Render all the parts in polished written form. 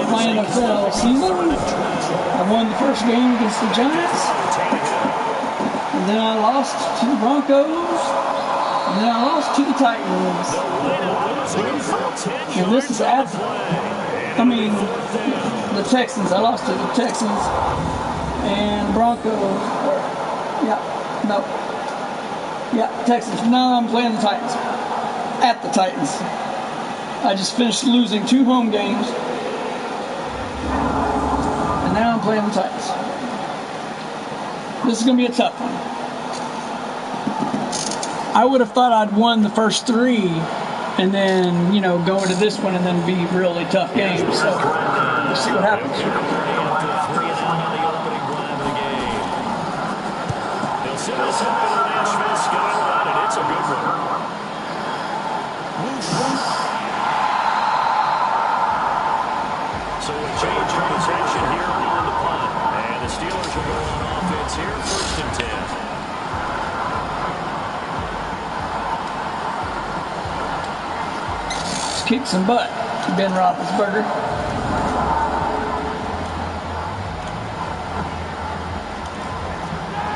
of my NFL season. I won the first game against the Giants, and then I lost to the Broncos, and then I lost to the Titans. And this is after, the Texans. I lost to the Texans and Broncos. Texans. Now I'm playing the Titans. At the Titans. I just finished losing 2 home games. And now I'm playing the Titans. This is going to be a tough one. I would have thought I'd won the first 3 and then, go into this one and then be really tough games. So we'll see what happens. It's a good one. So a change of possession here on the punt. And the Steelers will go on offense here, 1st and 10. Let's kick some butt, Ben Roethlisberger.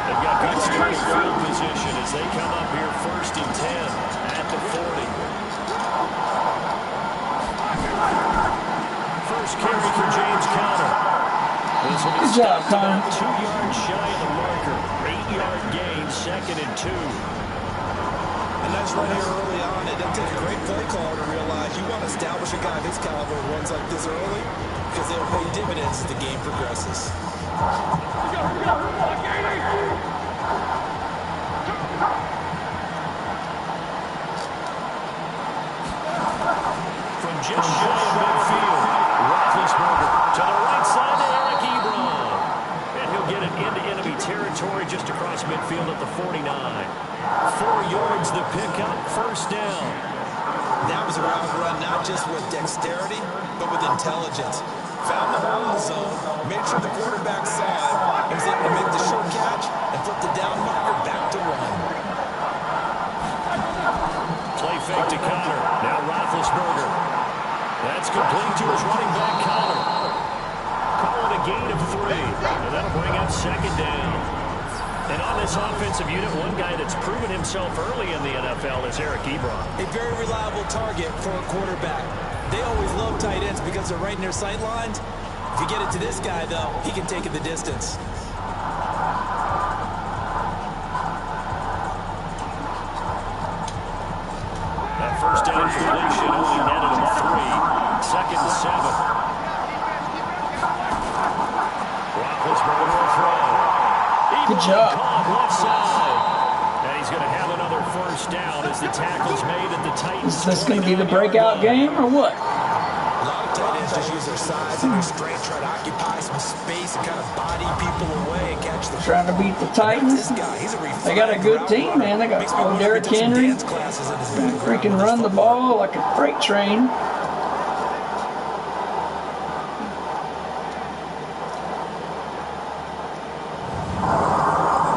They've got good starting field position as they come up here 1st and 10 at the 40. First carry for James Conner. This will be good job, Conner. 2 yards shy of the marker. 8-yard gain, 2nd and 2. And that's right here early on. It doesn't take a great play caller to realize you want to establish a guy of his caliber who runs like this early because they'll pay dividends as the game progresses. From just shy of midfield, Roethlisberger to the right side to Eric Ebron. And he'll get it into enemy territory just across midfield at the 49. 4 yards the pickup, 1st down. That was a route run not just with dexterity, but with intelligence. Found the hole in the zone, made sure the quarterback saw it, and was able to make the short catch and flip the down marker back to 1. Play fake to Conner. Now Roethlisberger. That's complete to his running back, Conner. Call it a gain of 3, and that'll bring up 2nd down. And on this offensive unit, one guy that's proven himself early in the NFL is Eric Ebron. A very reliable target for a quarterback. They always love tight ends because they're right in their sight lines. If you get it to this guy, though, he can take it the distance. That 1st down completion only netted him 3. 2nd and 7. Roethlisberger will throw. Good job. Left side. And he's going to have another 1st down as the tackle's made at the Titans. Is this going to be the breakout game or what? A lot of tight ends just use their size and their strength, try to occupy some space and kind of body people away and catch the Trying to beat the Titans. They got a good team, man. They got Derrick Henry. Freaking run the ball like a freight train.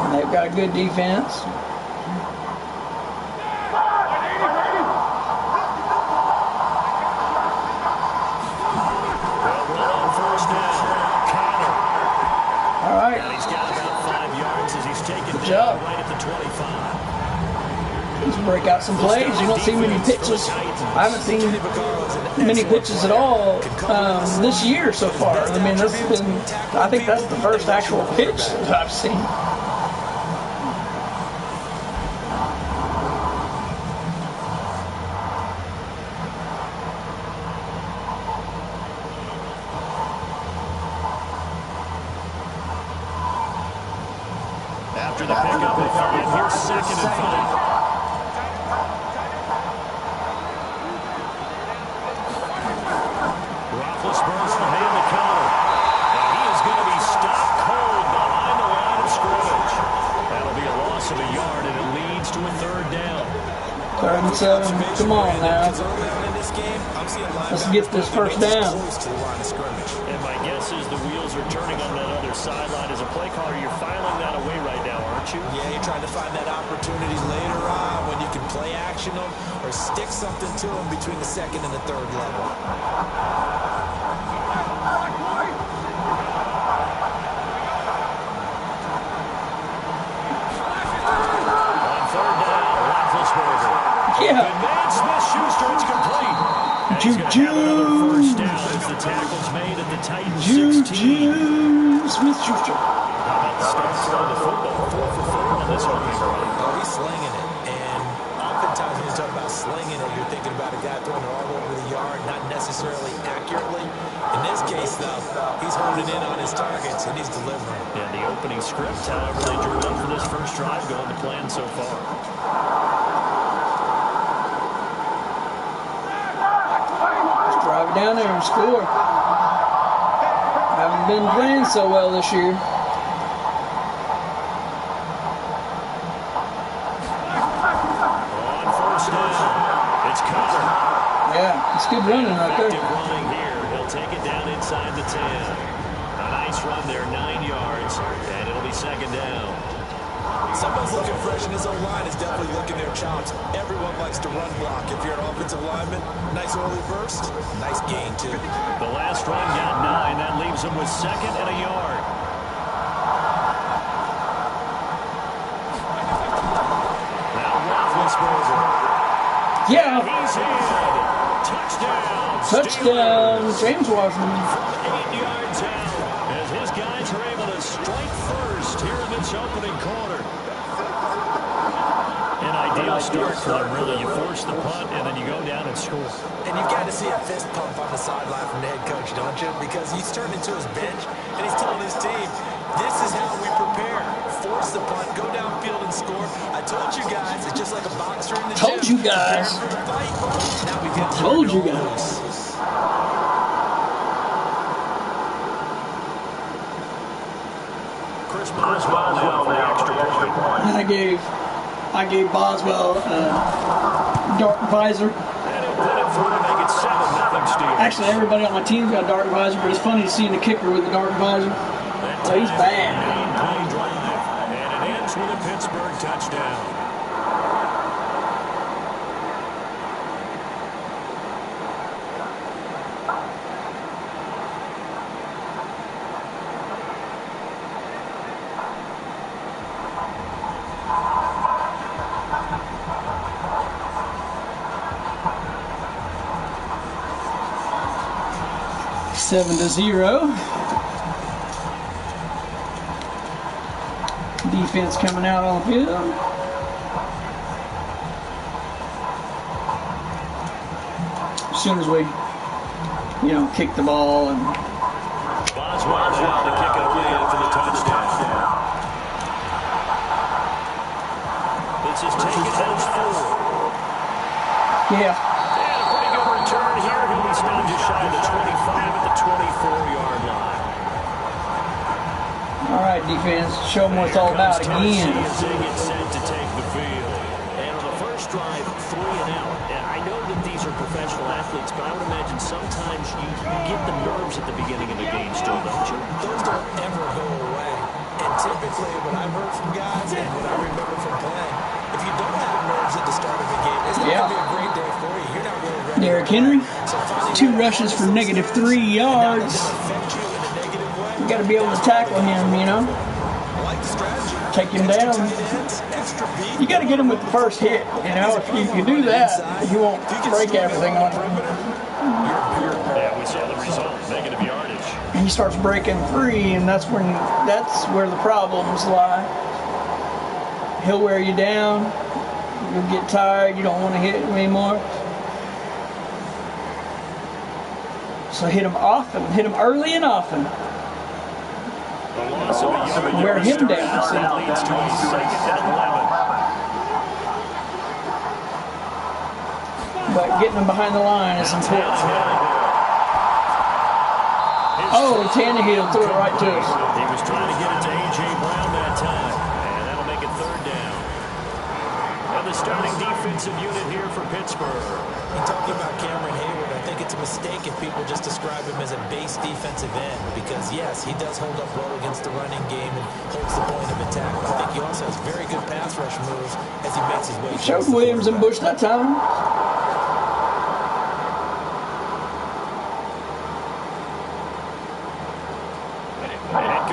And they've got a good defense. Good job. Right at the 25. Let's break out some plays. You don't see many pitches. I haven't seen many pitches at all this year so far. I mean, I think that's the first actual pitch that I've seen. After the pickup of 5, here's 2nd and 5. Roethlisberger will hand the counter. And he is going to be stopped cold behind the line of scrimmage. That'll be a loss of a yard, and it leads to a 3rd down. 3rd and 7. Come on now. Let's get this 1st down. And my guess is the wheels are turning on that other sideline. As a play caller, you're filing that away right now, aren't you? Yeah, you're trying to find that opportunity later on when you can play action them or stick something to them between the 2nd and the 3rd level. Juju. First down as the tackle's made at the Titans 16. Juju Smith-Schuster. How about the start of the football? 4 for 4 on this opening drive. Oh, he's slinging it. And oftentimes when you talk about slinging it, you're thinking about a guy throwing it all over the yard, not necessarily accurately. In this case, though, he's honing in on his targets, and he's delivering. And the opening script, however, they drew up for this first drive going to plan so far. Let's drive it down there and score. Haven't been playing so well this year. On first down, it's Cutter. Yeah, it's good running right there. Effective running here. He'll take it down inside the 10. A nice run there, 9 yards, and it'll be second down. Someone's looking fresh, and his own line is definitely licking their chops. Everyone likes to run block. If you're an offensive lineman, nice early burst, nice gain, too. The last run got 9. That leaves him with second and a yard. Now Roethlisberger. Yeah. He's in. Touchdown. Touchdown, James Washington. 8 yards out as his guys are able to strike first here in this opening quarter. An ideal start for them, really. You force the punt, and then you go down and score. And you've got to see a fist pump on the sideline from the head coach, don't you? Because he's turned into his bench, and he's telling his team, this is how we prepare. Force the punt, go downfield and score. I told you guys, it's just like a boxer in the gym. Told you guys. Now we get Told you guys. Chris Boswell now for the extra point. I gave Boswell dark visor. And he'll put it through to make it 7-0 Steelers. Actually, everybody on my team's got a dark visor, but it's funny to see the kicker with the dark visor. So he's bad. Main play drive, and it ends with a Pittsburgh touchdown. Seven to 0. Defense coming out on the field. As soon as we, kick the ball and Boswell now to kick it away after the touchdown. This is taken as 4. yeah. And a pretty good return here. He'll be stopped just shy of the 25 at the 24-yard line. All right, defense, show them what it's all about again. As they get set to take the field. And on the first drive, 3 and out. And I know that these are professional athletes, but I would imagine sometimes you get the nerves at the beginning of the game still, don't you? Those don't ever go away. And typically, what I've heard from guys and what I remember from playing, if you don't have nerves at the start of the game, it's not going to be a great day for you. You're not really ready. Derrick Henry, 2 rushes for negative 3 yards. You got to be able to tackle him, take him down. You got to get him with the first hit, If you do that, you won't break everything on him. Yeah, we saw the result, negative yardage. He starts breaking free, and that's where the problems lie. He'll wear you down. You'll get tired. You don't want to hit him anymore. So hit him often. Hit him early and often. Wear him down. See? That leads to a 2nd and 11. But getting him behind the line is important. Oh, Tannehill threw it right to us. He was trying to get it to A.J. Brown that time, and that'll make it 3rd down. And the starting defensive unit here for Pittsburgh. And talking about Cameron Hayward, I think it's a mistake if people just describe him as a base defensive end because, yes, he does hold up well against the running game and holds the point of attack, but I think he also has very good pass rush moves as he makes his way. He showed Williams and Bush that time.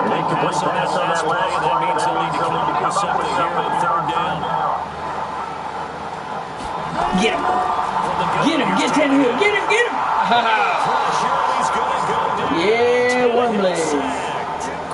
Incomplete pass on that last play, and that means he'll need to come up with something here on 3rd down. Get him. Get him. Get Tannehill. Get him. He's going to go down. Yeah, Wormley.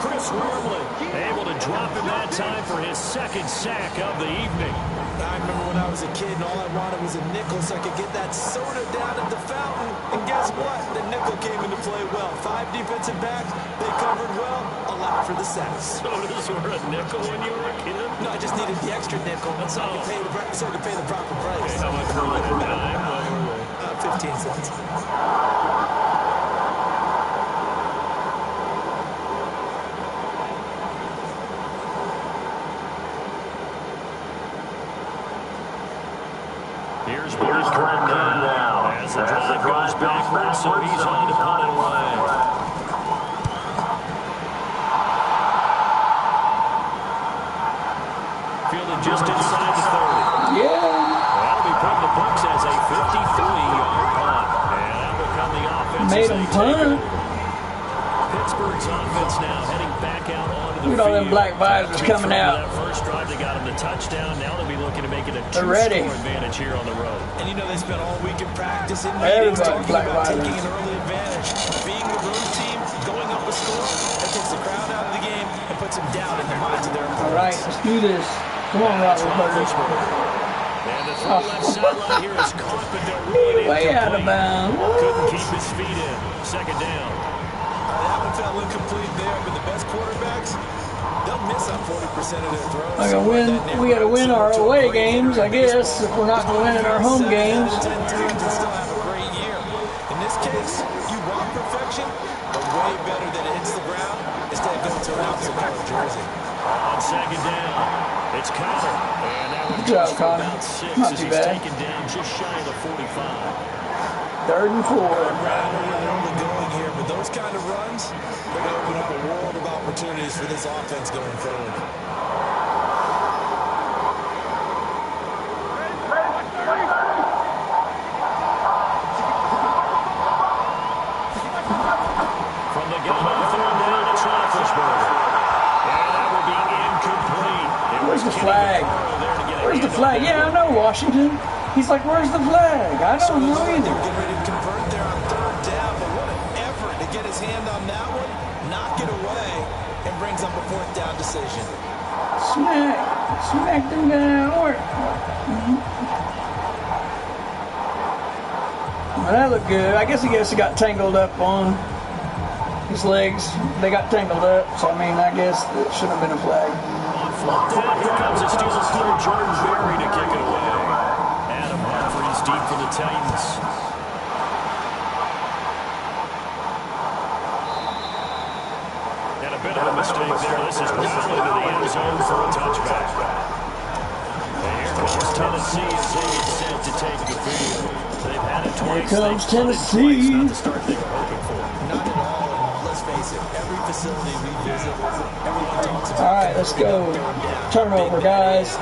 Chris Wormley able to drop him that time for his second sack of the evening. I remember when I was a kid and all I wanted was a nickel so I could get that soda down at the fountain. And guess what? The nickel came into play well. 5 defensive backs, they covered well, allowed for the sacks. Sodas were a nickel when you were a kid? No, I just needed the extra nickel so I could pay the proper price. Okay, how much were they at a dime? What were they? 15 cents. Here's Clinton now. As the drive goes backwards, so he's on to punt it away. Fielded just inside the 30. Yeah. That'll be put in the books as a 53-yard punt. And that will come the offense. Made him punt. Pittsburgh's offense now heading back out onto the Look at all them field. black visors coming out. That first drive, they got him the touchdown. Now they'll be looking to make it a They're ready. 2-score advantage here on the road. And you know they spent all week in practice in Everybody meetings talking black about visors. taking an early advantage. Being the road team, going up a score, that takes the crowd out of the game and puts them down in the minds of their opponents. All right, let's do this. Come on, Roethlisberger. And the throw left sideline here is caught, but they're really Way out of incomplete. bounds. Couldn't keep his feet in. Second down. That one felt incomplete there, but the best quarterbacks, they'll miss on 40% of their throws. I gotta win. We gotta win our away games, I guess, if we're not gonna win in our home games. 10 times and still have a great year. In this case, you want perfection, but way better than it hits the ground instead of going to an opposite color jersey. On second down, it's Connor. And that one Good job, goes for Connor. about 6 Not as too he's bad. taken down just shy of the 45. 3rd and 4. Rather only going here, but those kind of runs, they're going to open up a world of opportunities for this offense going forward. From the gun on third down, it's Roethlisberger. And that will be incomplete. Where's the flag? Where's the flag? Yeah, I know, Washington. He's like, where's the flag? I don't know either. Getting ready to convert there on third down, but what an effort to get his hand on that one, knock it away, and brings up a 4th down decision. Smack them down. Well, that looked good. I guess he got tangled up on his legs. They got tangled up, so I mean, I guess it should have been a flag. On fourth down, here comes a steal through Jordan Berry to kick it away. Adam Humphries deep for the Titans. And a bit of a mistake there. This is probably to the end zone for a touchback. And here comes Tennessee as they get set to take the field. They've had it twice. Here comes They've punted Tennessee. twice. Not the start they were hoping for. Not at all, and let's face it, every facility we visit, everyone talks about. All right, let's go. Turnover, guys.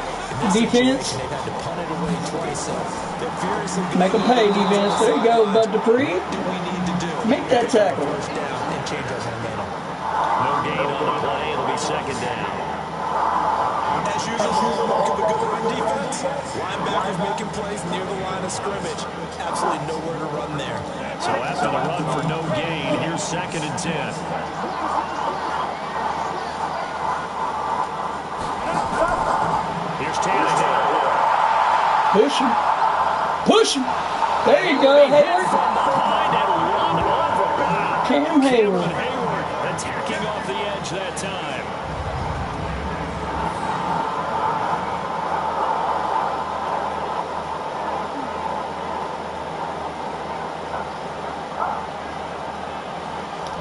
Defense. They've had to punt it away twice, so they're furiously good. Make them pay, defense. There you go, Bud Dupree. What do we need to do? Make that tackle. First down and change our momentum. No gain on the play. It'll be second down. As usual, hallmark of a good run defense. Linebackers making plays near the line of scrimmage. Absolutely nowhere to run there. So after the run for no gain, here's 2nd and 10. Here's Tannehill. Push him. Push him. There you go, Hayward. From behind and run over. Cam Hayward. Hayward attacking off the edge that time.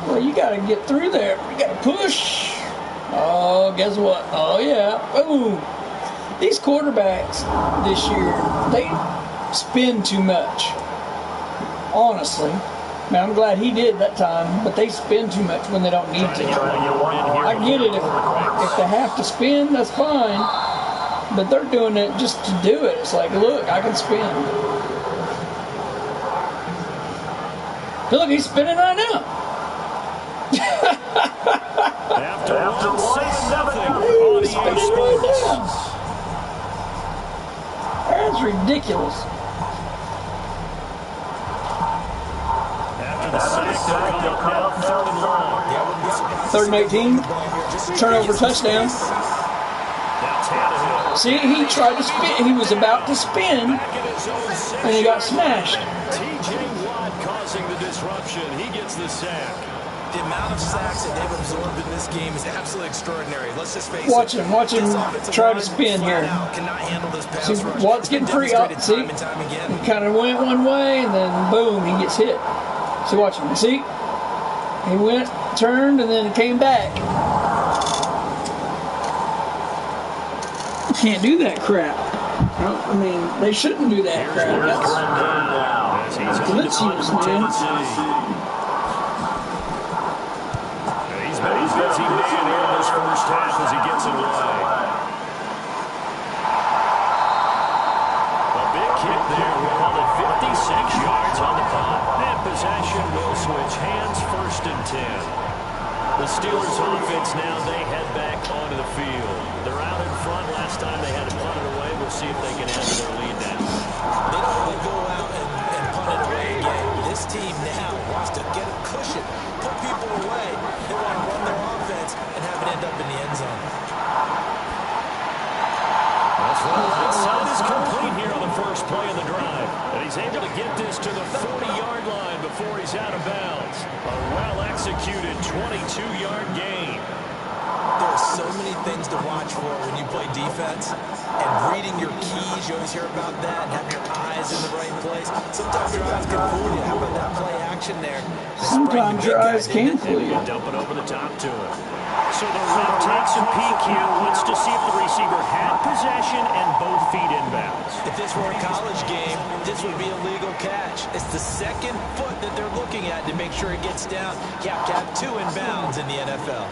Well, you got to get through there. You got to push. Oh, guess what? Oh, yeah. Boom. These quarterbacks this year, they spin too much. Honestly. Man, I'm glad he did that time, but they spin too much when they don't need to. I get it. If they have to spin, that's fine. But they're doing it just to do it. It's like, look, I can spin. Look, he's spinning right now. After 1-7 on EA Sports. That's ridiculous. the sack. They'll cut up now 3rd and long. 3rd and 18. Turnover touchdown. See, he tried to spin. He was about to spin, and he got smashed. T.J. Watt causing the disruption. He gets the sack. The amount of sacks that they've absorbed in this game is absolutely extraordinary. Let's just face it. Watch him try to spin here. See, Watt's getting free up. See, he kind of went one way, and then boom, he gets hit. See, watch him. See, he went, turned, and then came back. You can't do that crap. I mean, they shouldn't do that crap. That's blitz use, man. He's busy man here in this first half as he gets it away. A big kick there. We'll call it 56 yards on the punt. And possession will switch hands, 1st and 10. The Steelers offense now, they head back onto the field. They're out in front. Last time they had to punt it away. We'll see if they can add to their lead now. They don't want to go out and punt it away again. This team now wants to get a cushion, put people away. They want to run their offense and have it end up in the end zone. That's right. Right side is complete here on the first play of the drive. And he's able to get this to the 40-yard line before he's out of bounds. A well-executed 22-yard gain. There are so many things to watch for when you play defense. And reading your keys, you always hear about that, and having your eyes in the right place. Sometimes your eyes can fool you. How about that play action there? Sometimes your eyes can fool you. Dump it over the top to him. So the ref takes a peek here, wants to see if the receiver had possession and both feet inbounds. If this were a college game, this would be a legal catch. It's the 2nd foot that they're looking at to make sure it gets down. Cap 2 inbounds in the NFL.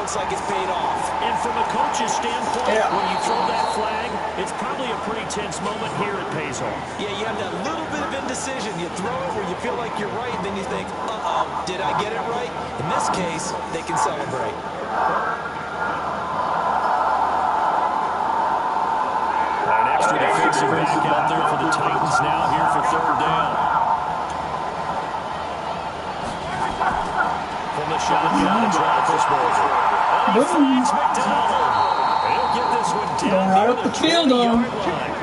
Like it's paid off. And from a coach's standpoint, when you throw that flag, it's probably a pretty tense moment. Here it pays off. Yeah, you have that little bit of indecision. You throw it where you feel like you're right, and then you think, uh-oh, did I get it right? In this case, they can celebrate. An extra defensive back out there for the Titans now here for 3rd down. From the shotgun, it's Roethlisberger. Boom. He'll get this one down right up the field on him.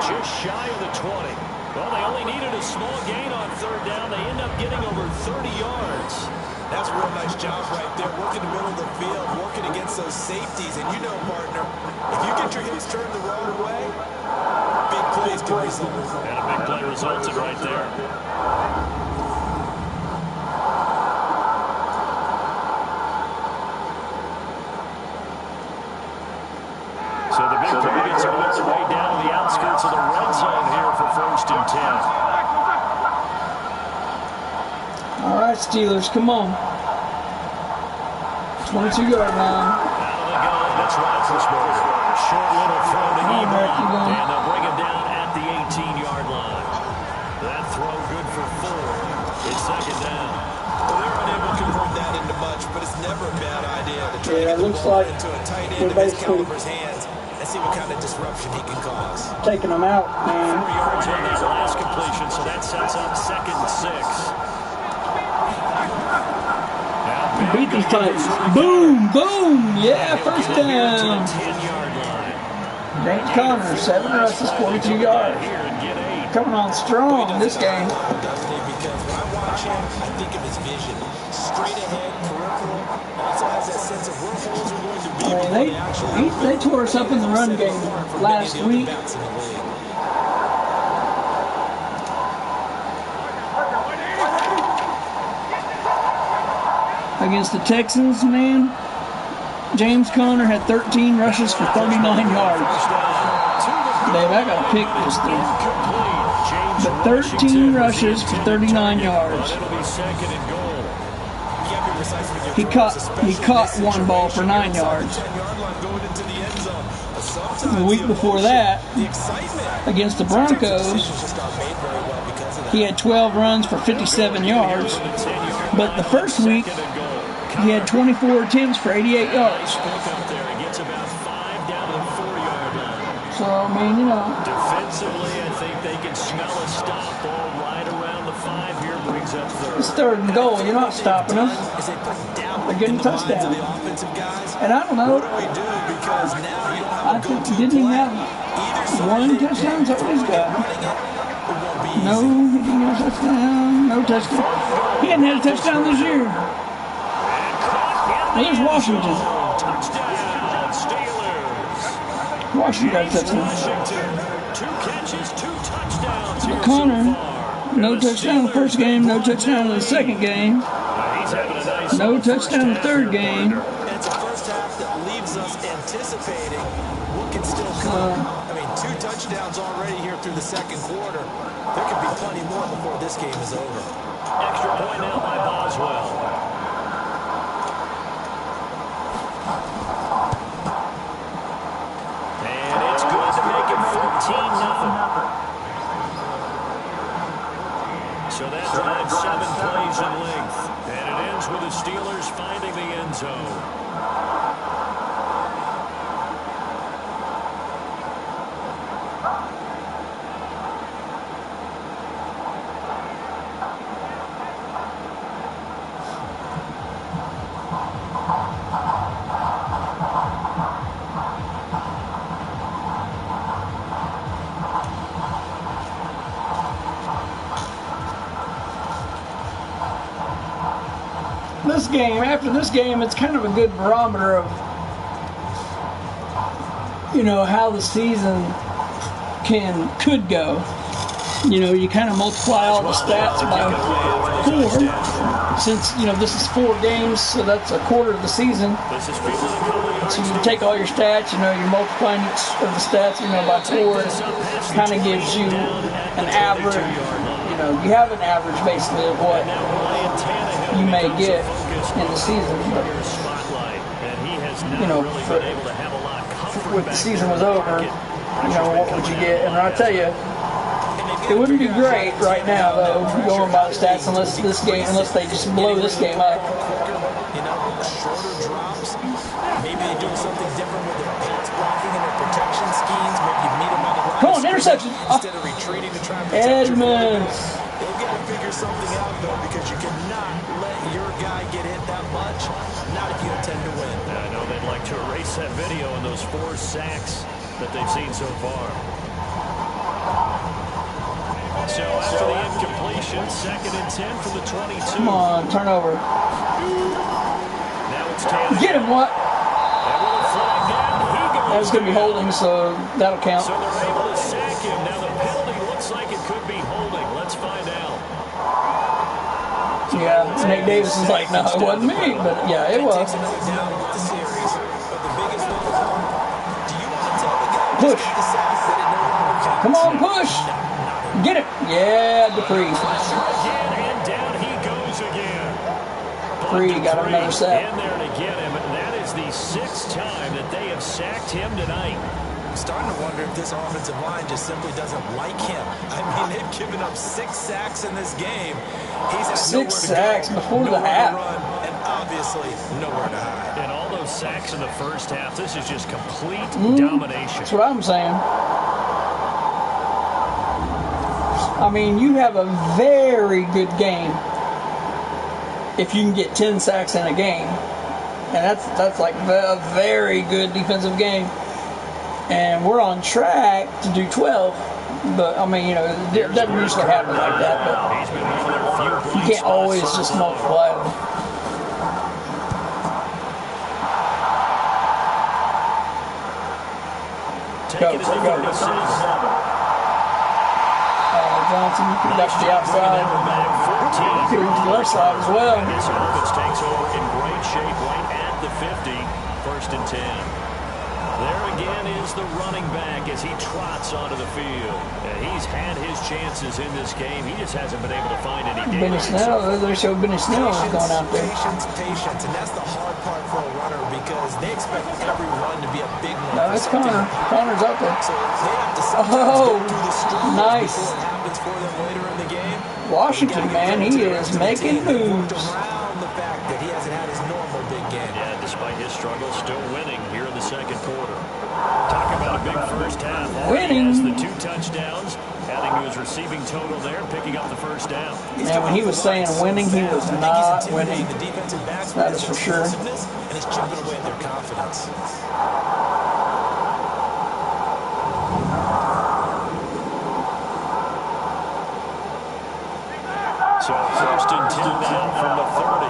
Just shy of the 20. Well, they only needed a small gain on 3rd down. They end up getting over 30 yards. That's a real nice job right there, working the middle of the field, working against those safeties. And you know, partner, if you get your hips turned the wrong way, big plays can result. And a big play resulted right there. So the big play gets all its way down to the outskirts of the red zone here for 1st and 10. All right, Steelers, come on. 22-yard line. Out of the gun, that's Roethlisberger. Short little throw to Ebron, and they'll bring him down at the 18-yard line. That throw good for 4. It's 2nd down. Well, they're unable to convert that into much, but it's never a bad idea to try to get the ball like into a tight end of his caliber's hands and see what kind of disruption he can cause. Taking them out, 4 man. yards on that last completion, so that sets up 2nd and 6. Beat these Titans. Boom, boom. Yeah, 1st down. 10-yard line. James Conner, 7 rushes, 42 yards. Coming on strong in this game. Doesn't he? Because when I watch him, I think of his vision. Straight ahead, peripheral. Also has that sense of where holes are going to be. They tore us up in the run game last week. Against the Texans, man, James Conner had 13 rushes for 39 yards. Dave, I got to pick this thing. But 13 rushes for 39 yards. It'll be 2nd and goal. You got to be he caught one ball for 9 yards. The week before that, against the Broncos, he had 12 runs for 57 yards. But the first week, he had 24 attempts for 88 yards. So, I mean, you know. Defensively, I think they can smell a stop ball right around the 5 here. Brings up third. It's 3rd and goal. You're not stopping us. They're getting a touchdown. And I don't know. I think he didn't even have 1 touchdown. Is that what he's got? No, he didn't have a touchdown. No touchdown. He hadn't had a touchdown this year. There's Washington. Washington got a touchdown. 2 catches, 2 touchdowns. Connor, no touchdown in the first game, no touchdown in the second game, no touchdown in the third game. It's a first half that leaves us anticipating what can still come. I mean, 2 touchdowns already here through the second quarter. There could be plenty more before this game is over. Extra point now by Boswell. And it's good to make it 14-0. So that drive 7 plays in length. And it ends with the Steelers finding the end zone. This game, after this game, it's kind of a good barometer of, you know, how the season could go. You know, you kind of multiply all the stats by 4, since, you know, this is 4 games, so that's a quarter of the season. So you take all your stats, you know, you're multiplying each of the stats, you know, by 4. It kind of gives you an average. You know, you have an average basically of what you may get in the season. But, you know, if the season was over, you know, what would you get? And I'll tell you, it wouldn't be great right now, though, going by the stats, unless they just blow this game up. You know, shorter drops. Maybe they're doing something different with their pass blocking and their protection schemes. Maybe you meet them on the line. Come on, interception. Instead of retreating to try and protect Edmonds. They've got to figure something out, though, because you cannot let your guy get hit that much, not if you intend to win. I know they'd like to erase that video and those 4 sacks that they've seen so far. So after the incompletion, 2nd and 10 from the 22. Come on, turnover. Now it's Tanner. Get him, what? And with a flag down, he goes. That's going to be holding, so that'll count. So they're able to sack him. Now the penalty looks like it could be holding. Let's find out. Yeah, Nate Davis is like, no, it wasn't me, but yeah, it was. Push. Come on, push. Get it. Yeah, Dupree. And down he goes again. Dupree got another sack. In there to get him. And that is the 6th time that they have sacked him tonight. I'm starting to wonder if this offensive line just simply doesn't like him. I mean, they've given up 6 sacks in this game. He's had 6 sacks before the half. And obviously nowhere to hide. And all those sacks in the first half, this is just complete domination. That's what I'm saying. I mean, you have a very good game if you can get 10 sacks in a game. And that's like a very good defensive game. And we're on track to do 12. But, I mean, you know, it doesn't usually happen like that. But you can't always just multiply them. Go. Johnson, back to the outside. To the left side as well. This offense takes over in great shape right at the 50. 1st and 10. There again is the running back as he trots onto the field. And he's had his chances in this game. He just hasn't been able to find any Benny Snell, they showed Benny Snell going out there. Patience, and that's the hard part for a runner because they expect every run to be a big one. No, it's Connor. Connor's out there. So they have to sometimes go through the struggle nice. before it happens for them later in the game. Washington, man, he is making moves. Around the fact that he hasn't had his normal big game. Yeah, despite his struggle, still winning here in the second quarter. Talk about a big first half. Winning. He has the 2 touchdowns, adding to his receiving total there, picking up the first down. Man, when he was saying winning, he was not winning. The defensive backs That is for sure. and it's chipping away at their confidence. So first and 10 now from the 30.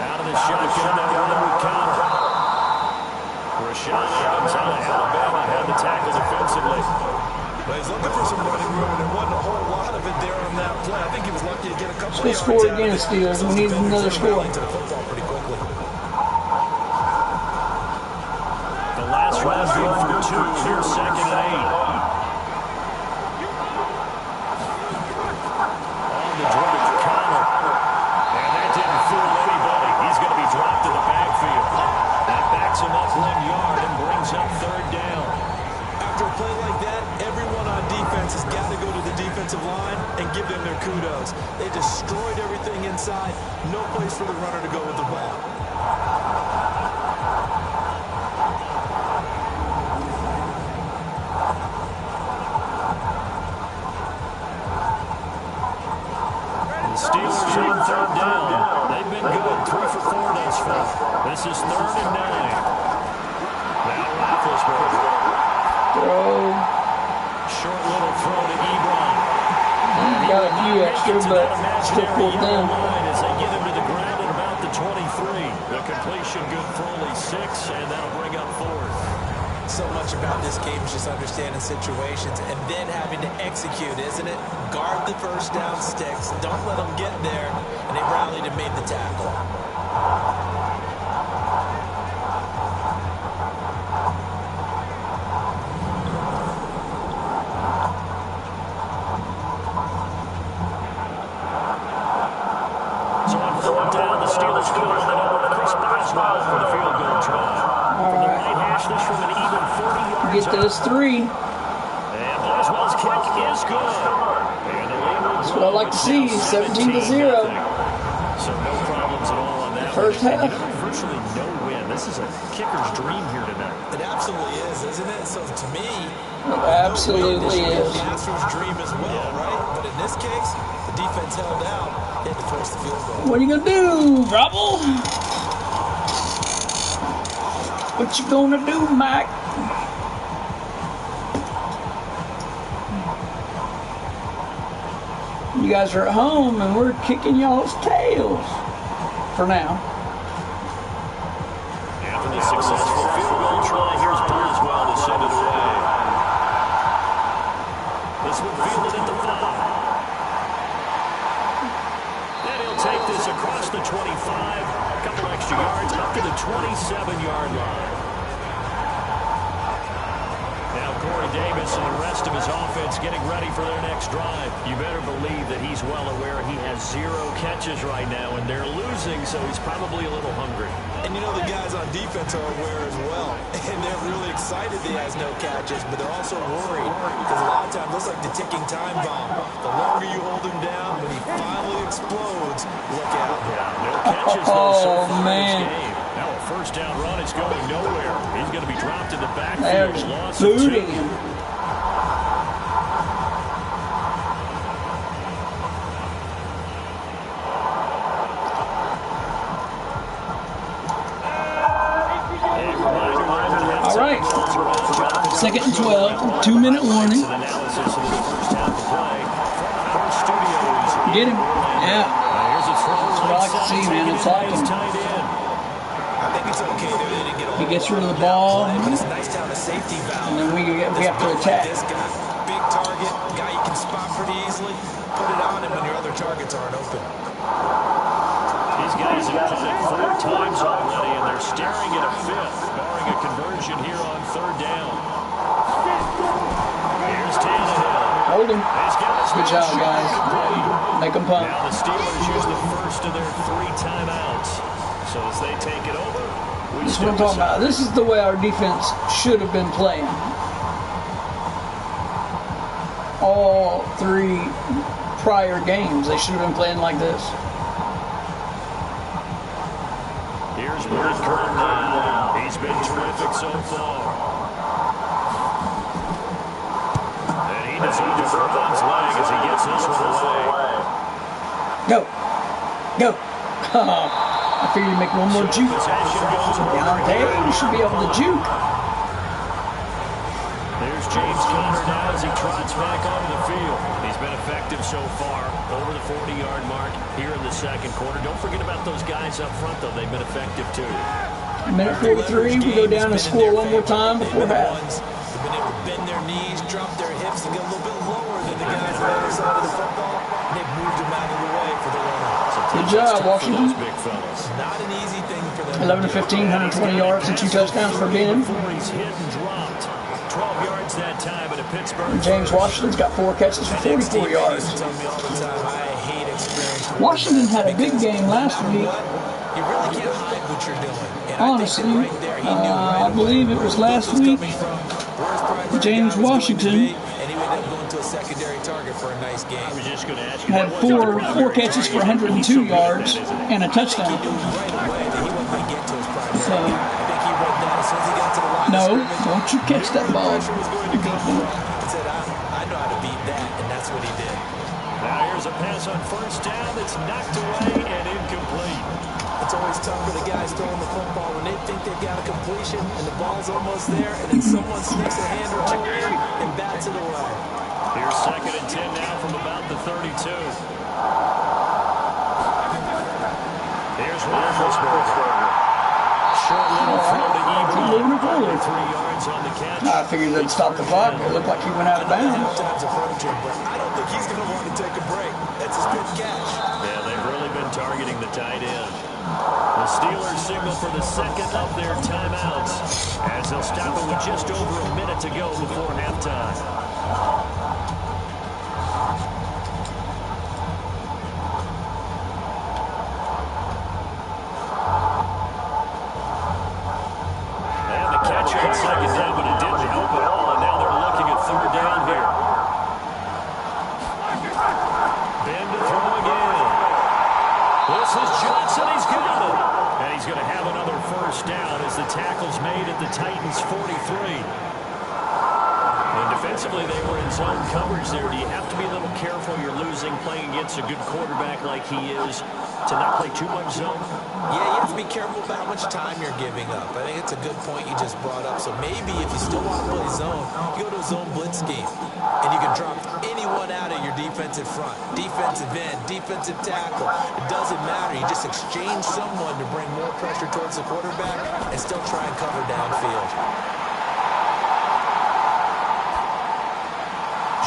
Out of the shotgun, they'll run with Connor. Rashad Evans out of Alabama had the tackle defensively. But he's looking for some running room, and there wasn't a whole lot of it there on that play. I think he was lucky to get a couple of yards. Score again, Steelers. We need another score. To the football pretty quickly. The last round good for 2. Here's second and 8. On the drop, Connor. And that didn't fool anybody. He's going to be dropped in the backfield. That backs him up 1 yard and brings up third down. After a play like that, everyone on defense has got to go to the defensive line and give them their kudos. They destroyed everything inside. No place for the runner to go with the ball. The Steelers on third down. They've been good. 3 for 4 thus far. This is 3rd and 9. Now Roethlisberger. Throw. Short little throw to Ebron. Got a few extra, but still 4th down. As they get him to the ground at about the 23. The completion good for only 6, and that'll bring up 4th. So much about this game is just understanding situations and then having to execute, isn't it? Guard the first down sticks. Don't let them get there. And they rallied and made the tackle. So on 4th down, the Steelers call it over Chris Boswell for the field goal try. From the right hash, this from an even 40 yards. Get those 3. And Boswell's kick is good. And the lead will That's what I like to see. 17-0. So no problems at all on that. First half. Virtually no win. This is a kicker's dream here tonight. It absolutely is, isn't it? So to me, It absolutely is. the Astros' dream as well, right? But in this case, the defense held out. They had to force the field goal. What are you gonna do, Rubble? What you gonna do, Mike? You guys are at home and we're kicking y'all's tails for now. After the successful field goal try, here's Boswell to send it away. This one fielded at the 5. And he'll take this across the 25. A couple extra yards up to the 27-yard line. Now Corey Davis and the rest of his offense getting ready for their next drive. You better believe that he's well aware he has 0 catches right now, and they're losing, so he's probably a little hungry. And you know the guys on defense are aware as well. And they're really excited that he has no catches, but they're also worried because a lot of times it looks like the ticking time bomb. The longer you hold him down, when he finally explodes, look out. Yeah, no catches though so far man. in this game. Now a first down run is going nowhere. He's going to be dropped in the backfield. There's Loss of 2. booty. All right. 2nd and 12. 2-minute warning. Get him. Yeah. That's what I like to see, man. It's like him. I think it's okay that they didn't get a He gets rid of the ball, but it's nice to have a safety valve. and then we have to attack. This guy, big target, guy you can spot pretty easily. Put it on him when your other targets aren't open. These guys have done it 4 times already in And they're staring at a fifth, barring a conversion here on third down. Here's Tannehill. Hold him. Good job, guys. Make them punt. Now the Steelers use the first of their 3 timeouts. So as they take it over, this is what I'm talking about. This is the way our defense should have been playing. All 3 prior games, they should have been playing like this. Here's Blake Curtin. He's been terrific so far. And he deserves a bronze leg as he gets this one away. Go. Go. I figure you make one more juke. Deontay, you should be able to juke. There's James Conner now as he trots back onto the field. He's been effective so far, over the 40-yard mark here in the second quarter. Don't forget about those guys up front, though. They've been effective, too. Minute 43, we go down and score one more time before half. They've been able to bend their knees, drop their hips, and get a little bit lower than the guys on the other side of the football. And they've moved them out of the way for the runner. Good job, Washington. Not an easy thing for them. 11 to 15, 120 yards and 2 touchdowns for Ben. He's hit and dropped. 12 yards that time at a Pittsburgh. James Washington's got 4 catches for 44 yards. Washington had a big game last week. You really can't hide what you're doing. Honestly, I believe it was last week. James Washington secondary target for a nice game. I was just going to ask you, had four catches for 102 yards and a touchdown. So, no, don't you catch that ball. I said, I know how to beat that, and that's what he did. Now here's a pass on first down that's knocked away and incomplete. It's always tough for the guys throwing the football when they think they've got a completion and the ball's almost there, and then someone sneaks a hand or two in and bats it away. Here's 2nd and 10 now from about the 32. Here's Roethlisberger. Short little throw to Ebron. 3 yards on the catch. I figured they'd stop the clock. It looked like he went out of bounds. I don't think he's going to want to take a break. That's his good catch. Yeah, they've really been targeting the tight end. The Steelers signal for the second of their timeouts as they'll stop it with just over a minute to go before halftime. Second down, but it didn't help at all, and now they're looking at third down here. Ben to throw again. This is Johnson. He's got it. And he's going to have another first down as the tackle's made at the Titans' 43. And defensively, they were in zone coverage there. Do you have to be a little careful? You're losing, playing against a good quarterback like he is, to not play too much zone? Yeah, you have to be careful about how much time you're giving up. I think it's a good point you just brought up. So maybe if you still want to play zone, you go to a zone blitz scheme. And you can drop anyone out of your defensive front. Defensive end, defensive tackle. It doesn't matter. You just exchange someone to bring more pressure towards the quarterback and still try and cover downfield.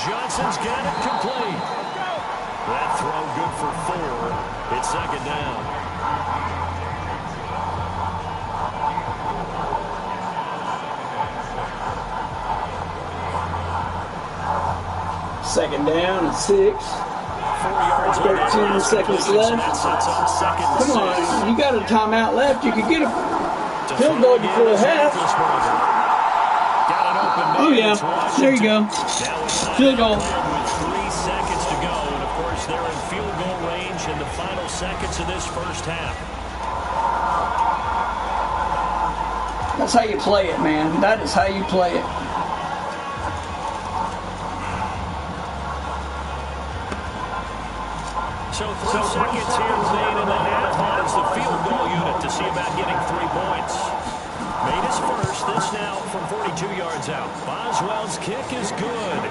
Johnson's got it complete. That throw good for 4. It's second down. Second down and 6. 4 yards 13 seconds left. Come on, you got a timeout left. You could get a field goal before half. Oh yeah, there you go. Field goal. With 3 seconds to go, and of course they're in field goal range in the final seconds of this first half. That's how you play it, man. That is how you play it. So 3 seconds here remaining in the half. That is the field goal unit to see about getting 3 points. Made his first. This now from 42 yards out. Boswell's kick is good.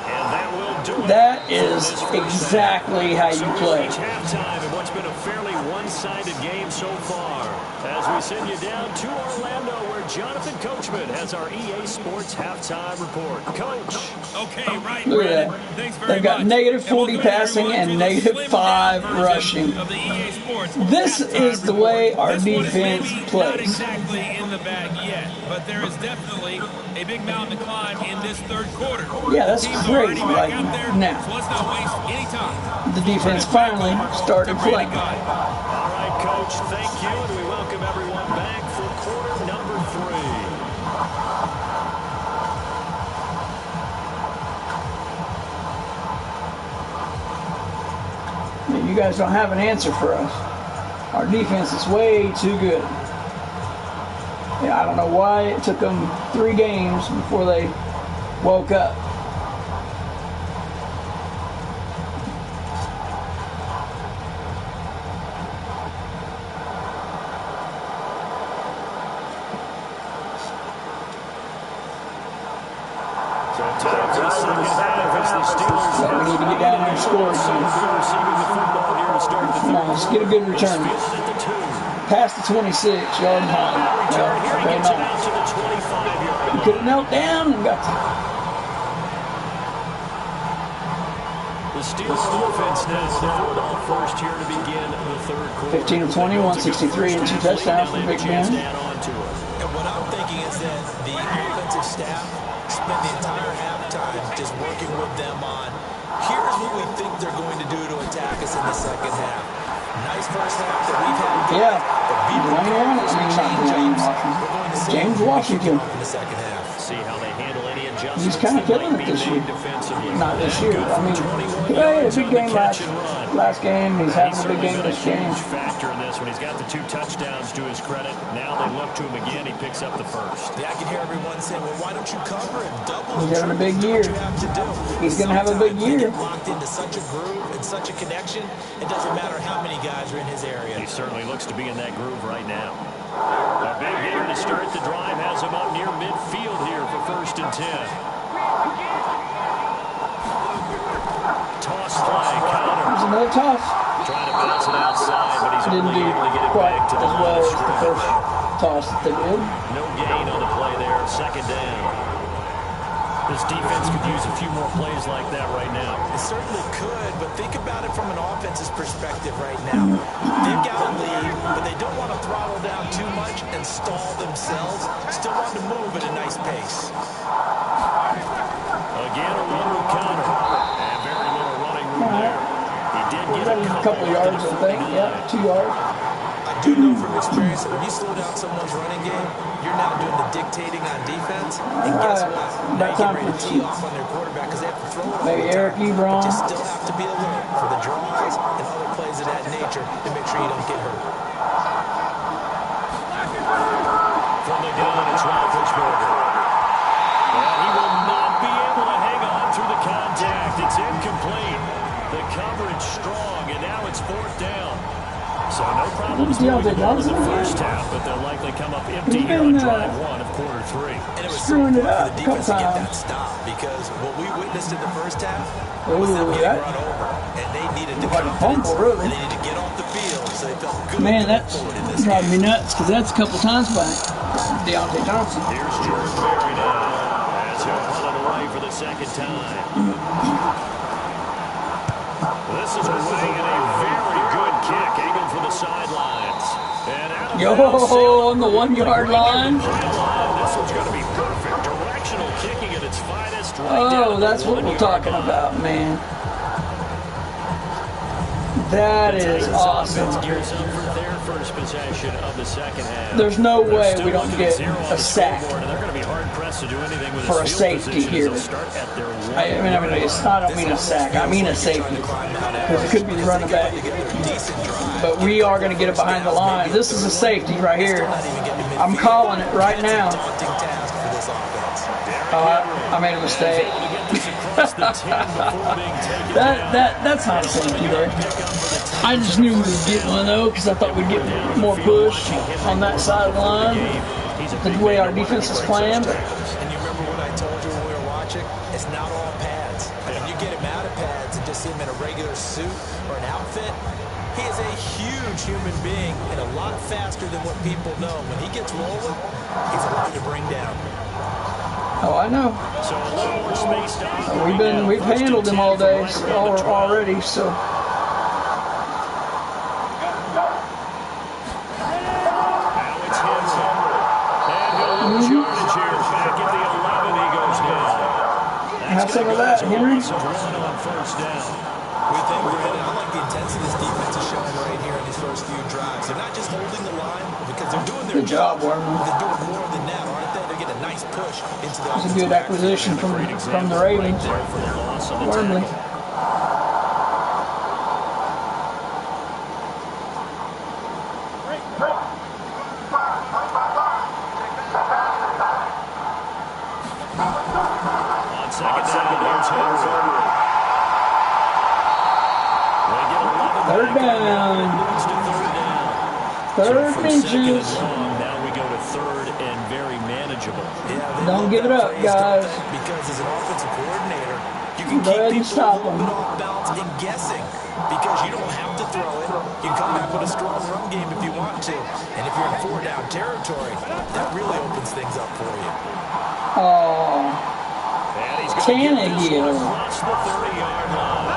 And that will do it. That is exactly how you play. Halftime in what's been a fairly one-sided game so far. As we send you down to Orlando, where Jonathan Coachman has our EA Sports halftime report. Coach. Okay, right. Look at that. They've got negative 40 passing and negative 5 rushing. This is the way our defense plays. Not exactly in the bag yet, but there is definitely a big mountain to climb in this third quarter. Yeah, that's crazy. Like now, so let's not waste any time. the defense finally started playing. All right, Coach, thank you, and we welcome everyone back for quarter number 3. You guys don't have an answer for us. Our defense is way too good. Yeah, I don't know why it took them 3 games before they woke up. So time for the second half as the Steelers. So we need to get down there and score again. Receiving the football here to start the Come on, let's get a good return. Fielded at the 2. Past the 26-yard line. Return here, he gets it No, out to the 25-yard he could have knelt down and got The Steelers offense now forward on first here to begin the third quarter. 15 of 20, 163, and 2 touchdowns for Big Ben. And what I'm thinking is that the offensive staff spent the entire halftime just working with them on, here's what we think they're going to do to attack us in the second half. Nice first half that we've had. Yeah. But be prepared for some change-ups. We're going to see James Washington. in the second half. See how they handle any adjustments. He's kind of killing it this year. Not this year. I mean, he had a big game last game. He's having a big game this game. Huge factor in this when he's got the 2 touchdowns to his credit. Now they look to him again. He picks up the first. Yeah, I can hear everyone saying, well, why don't you cover him? Double He's having a big year. what you have to do. He's going to have a big Sometimes they year. get locked into such a groove and such a connection, it doesn't matter how many guys are in his area. He certainly looks to be in that groove right now. A big hitter to start the drive has him up near midfield here for 1st and 10. Toss play, counter. There's another toss. Trying to bounce it outside, but he's Didn't only do able to get it quite back to the as well line as of the scrimmage. first toss that they did. No gain on the play there, 2nd down. This defense could use a few more plays like that right now. It certainly could, but think about it from an offense's perspective right now. They've got a lead, but they don't want to throttle down too much and stall themselves. Still want to move at a nice pace. Again, a one-room counter. And very little running room there. He did get A couple of yards, I think. Yeah, 2 yards. I do know from experience that when you slow down someone's running game, you're now doing the dictating on defense. And guess what? Now you get ready to tee off on their quarterback because they have to throw it. Maybe Eric Ebron. But you still have to be alert for the draws and other plays of that nature to make sure you don't get hurt. From the gun, it's Roethlisberger. And he will not be able to hang on through the contact. It's incomplete. The coverage strong, and now it's 4th down. So no problems moving the ball in the first half, but they'll likely come up empty here on drive 1 of quarter 3. And it was Screwing so it important up for the a couple defense to get that times. stop because what we witnessed in the first half Ooh, was them getting that- run over. And they needed the Like a confidence. fumble, really. And they needed to get off the field so they felt good Man, going that's forward in this driving game. me nuts because that's a couple times by Deontay Johnson. Here's Jordan Berry now as he'll pull it away for the 2nd time. This is away and a very good kick angled for the sidelines. And out of bounds, On the 1 yard line. This one's going to be perfect. Directional kicking at its finest. Right down Oh, at that's the what we're 1 talking yard line. about, man. That is Titans awesome. offense gears up for their first possession of the second half. There's no They're way still we don't looking get at 0 on a the sack scoreboard, and they're going to be hard pressed to do anything with for a his field safety position as here. they'll start at their 1. I don't mean a sack. I mean a safety. Because it could be the running back. But we are going to get it behind the line. This is a safety right here. I'm calling it right now. Oh, I made a mistake. That's not a safety there. I just knew we would get one though because I thought we'd get more push on that side of the line. The way our defense is playing. And you remember what I told you when we were watching? It's not all pads. get him out of pads and just see him in a regular suit or an outfit, he is a huge human being and a lot faster than what people know. When he gets rolling, he's a lot to bring down. Oh, I know. So a little more spaced out. We've handled him all day already, so. Now it's Henry. And he'll lose yardage here. Back at the 11, he goes down. Have some of that, Henry. On first down. We think we're in it. I like the intensity this defense is showing right here in these first few drives. They're not just holding the line because they're doing their job, Wormley. They're doing more than that, aren't they? They're getting a nice push into the It's a good acquisition from the Ravens. Wormley. On second down, here's Henry. Third down. Third inches. Now we go to third and very manageable. Don't give it up, guys. Because as an offensive coordinator, you can Go ahead keep and stop people a them. little bit off balance and guessing because you don't have to throw it. You can come back with a strong run game if you want to. And if you're in 4-down territory, that really opens things up for you. Oh, And he's going to get this Tannehill. one across the 30-yard line.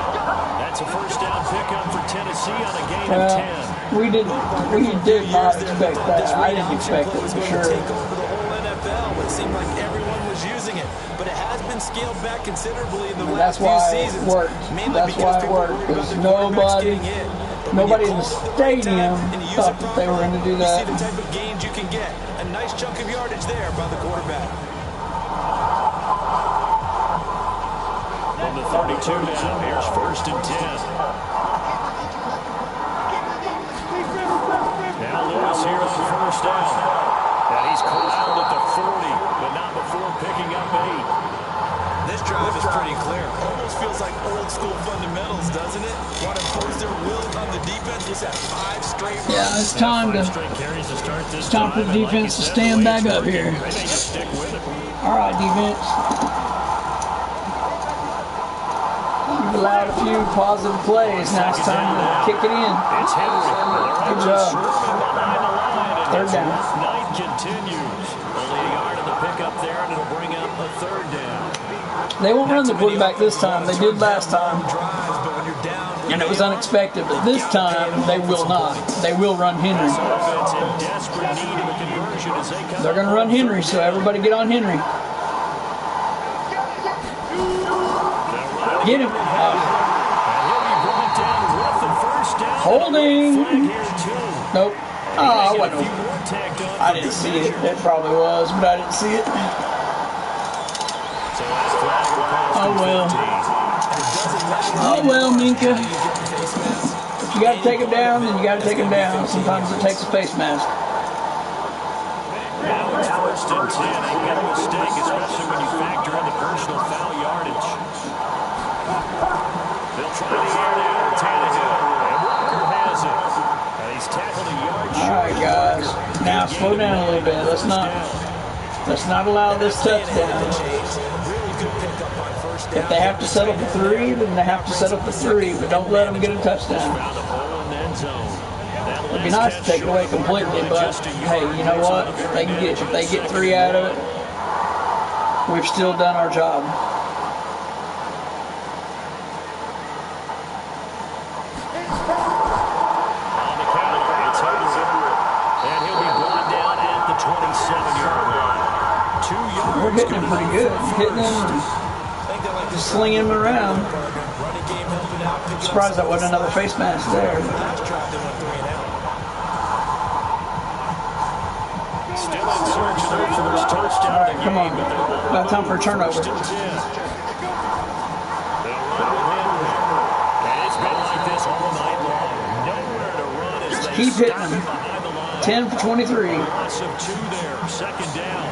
That's a first down pickup for Tennessee on a gain of 10. We did not expect that. I didn't expect it for sure. Take over the whole NFL. It seemed like everyone was using it, but it has been scaled back considerably in the That's last few why seasons. it worked. Mainly That's because why it people worked. worry about Because the quarterbacks getting hit. But when nobody you in the call it the right stadium time and you use thought it that they were going to do properly, that. You see the type of gains you can get. A nice chunk of yardage there by the quarterback. From the 32 now, here's first and 10. Now Lewis here on first down. And he's corralled at the 40, but not before picking up 8. This drive is pretty clear. Almost feels like old school fundamentals, doesn't it? Want to impose their will on the defense. Let's have 5 straight runs. Yeah, it's time for the defense to stand back up here. All right, defense. You've allowed a few positive plays. Now it's time to kick it in. It's Henry. Good job. Third down. Night continues. Only a yard in the pickup there, and it'll bring up a third down. They won't run the quarterback this time. They did last time. And it was unexpected, but this time they will not. They will run Henry. Offense in desperate need of a conversion as they come. They're going to run Henry, so everybody get on Henry. Get him. Holding. Nope. Oh, I didn't see it. It probably was, but I didn't see it. Oh, well. Oh, well, Minka. If you got to take him down, then you got to take him down. Sometimes it takes a face mask. Now it's first and 10. They get a mistake, especially when you factor in the personal foul yardage. They'll try the air now. Tannehill. And Walker has it. And he's tackled a yard short. All right, guys. Now slow down a little bit. Let's not allow this touchdown. If they have to settle for 3, then they have to settle for 3. But don't let them get a touchdown. It'd be nice to take it away completely, but hey, you know what? If they get 3 out of it, we've still done our job. On the counter, it's Henry. And he'll be brought down at the 27-yard line. 2 yards. We're hitting him pretty good. Hitting him, just slinging him around. Surprised that wasn't another face mask there. Still in search of their first touchdown. All right, come on. About time for a turnover. They'll run with Henry. And it's been like this all night long. Nowhere to run as they Keep hitting stop him. him behind the line. 10 for 23. Loss of 2 there. Second down.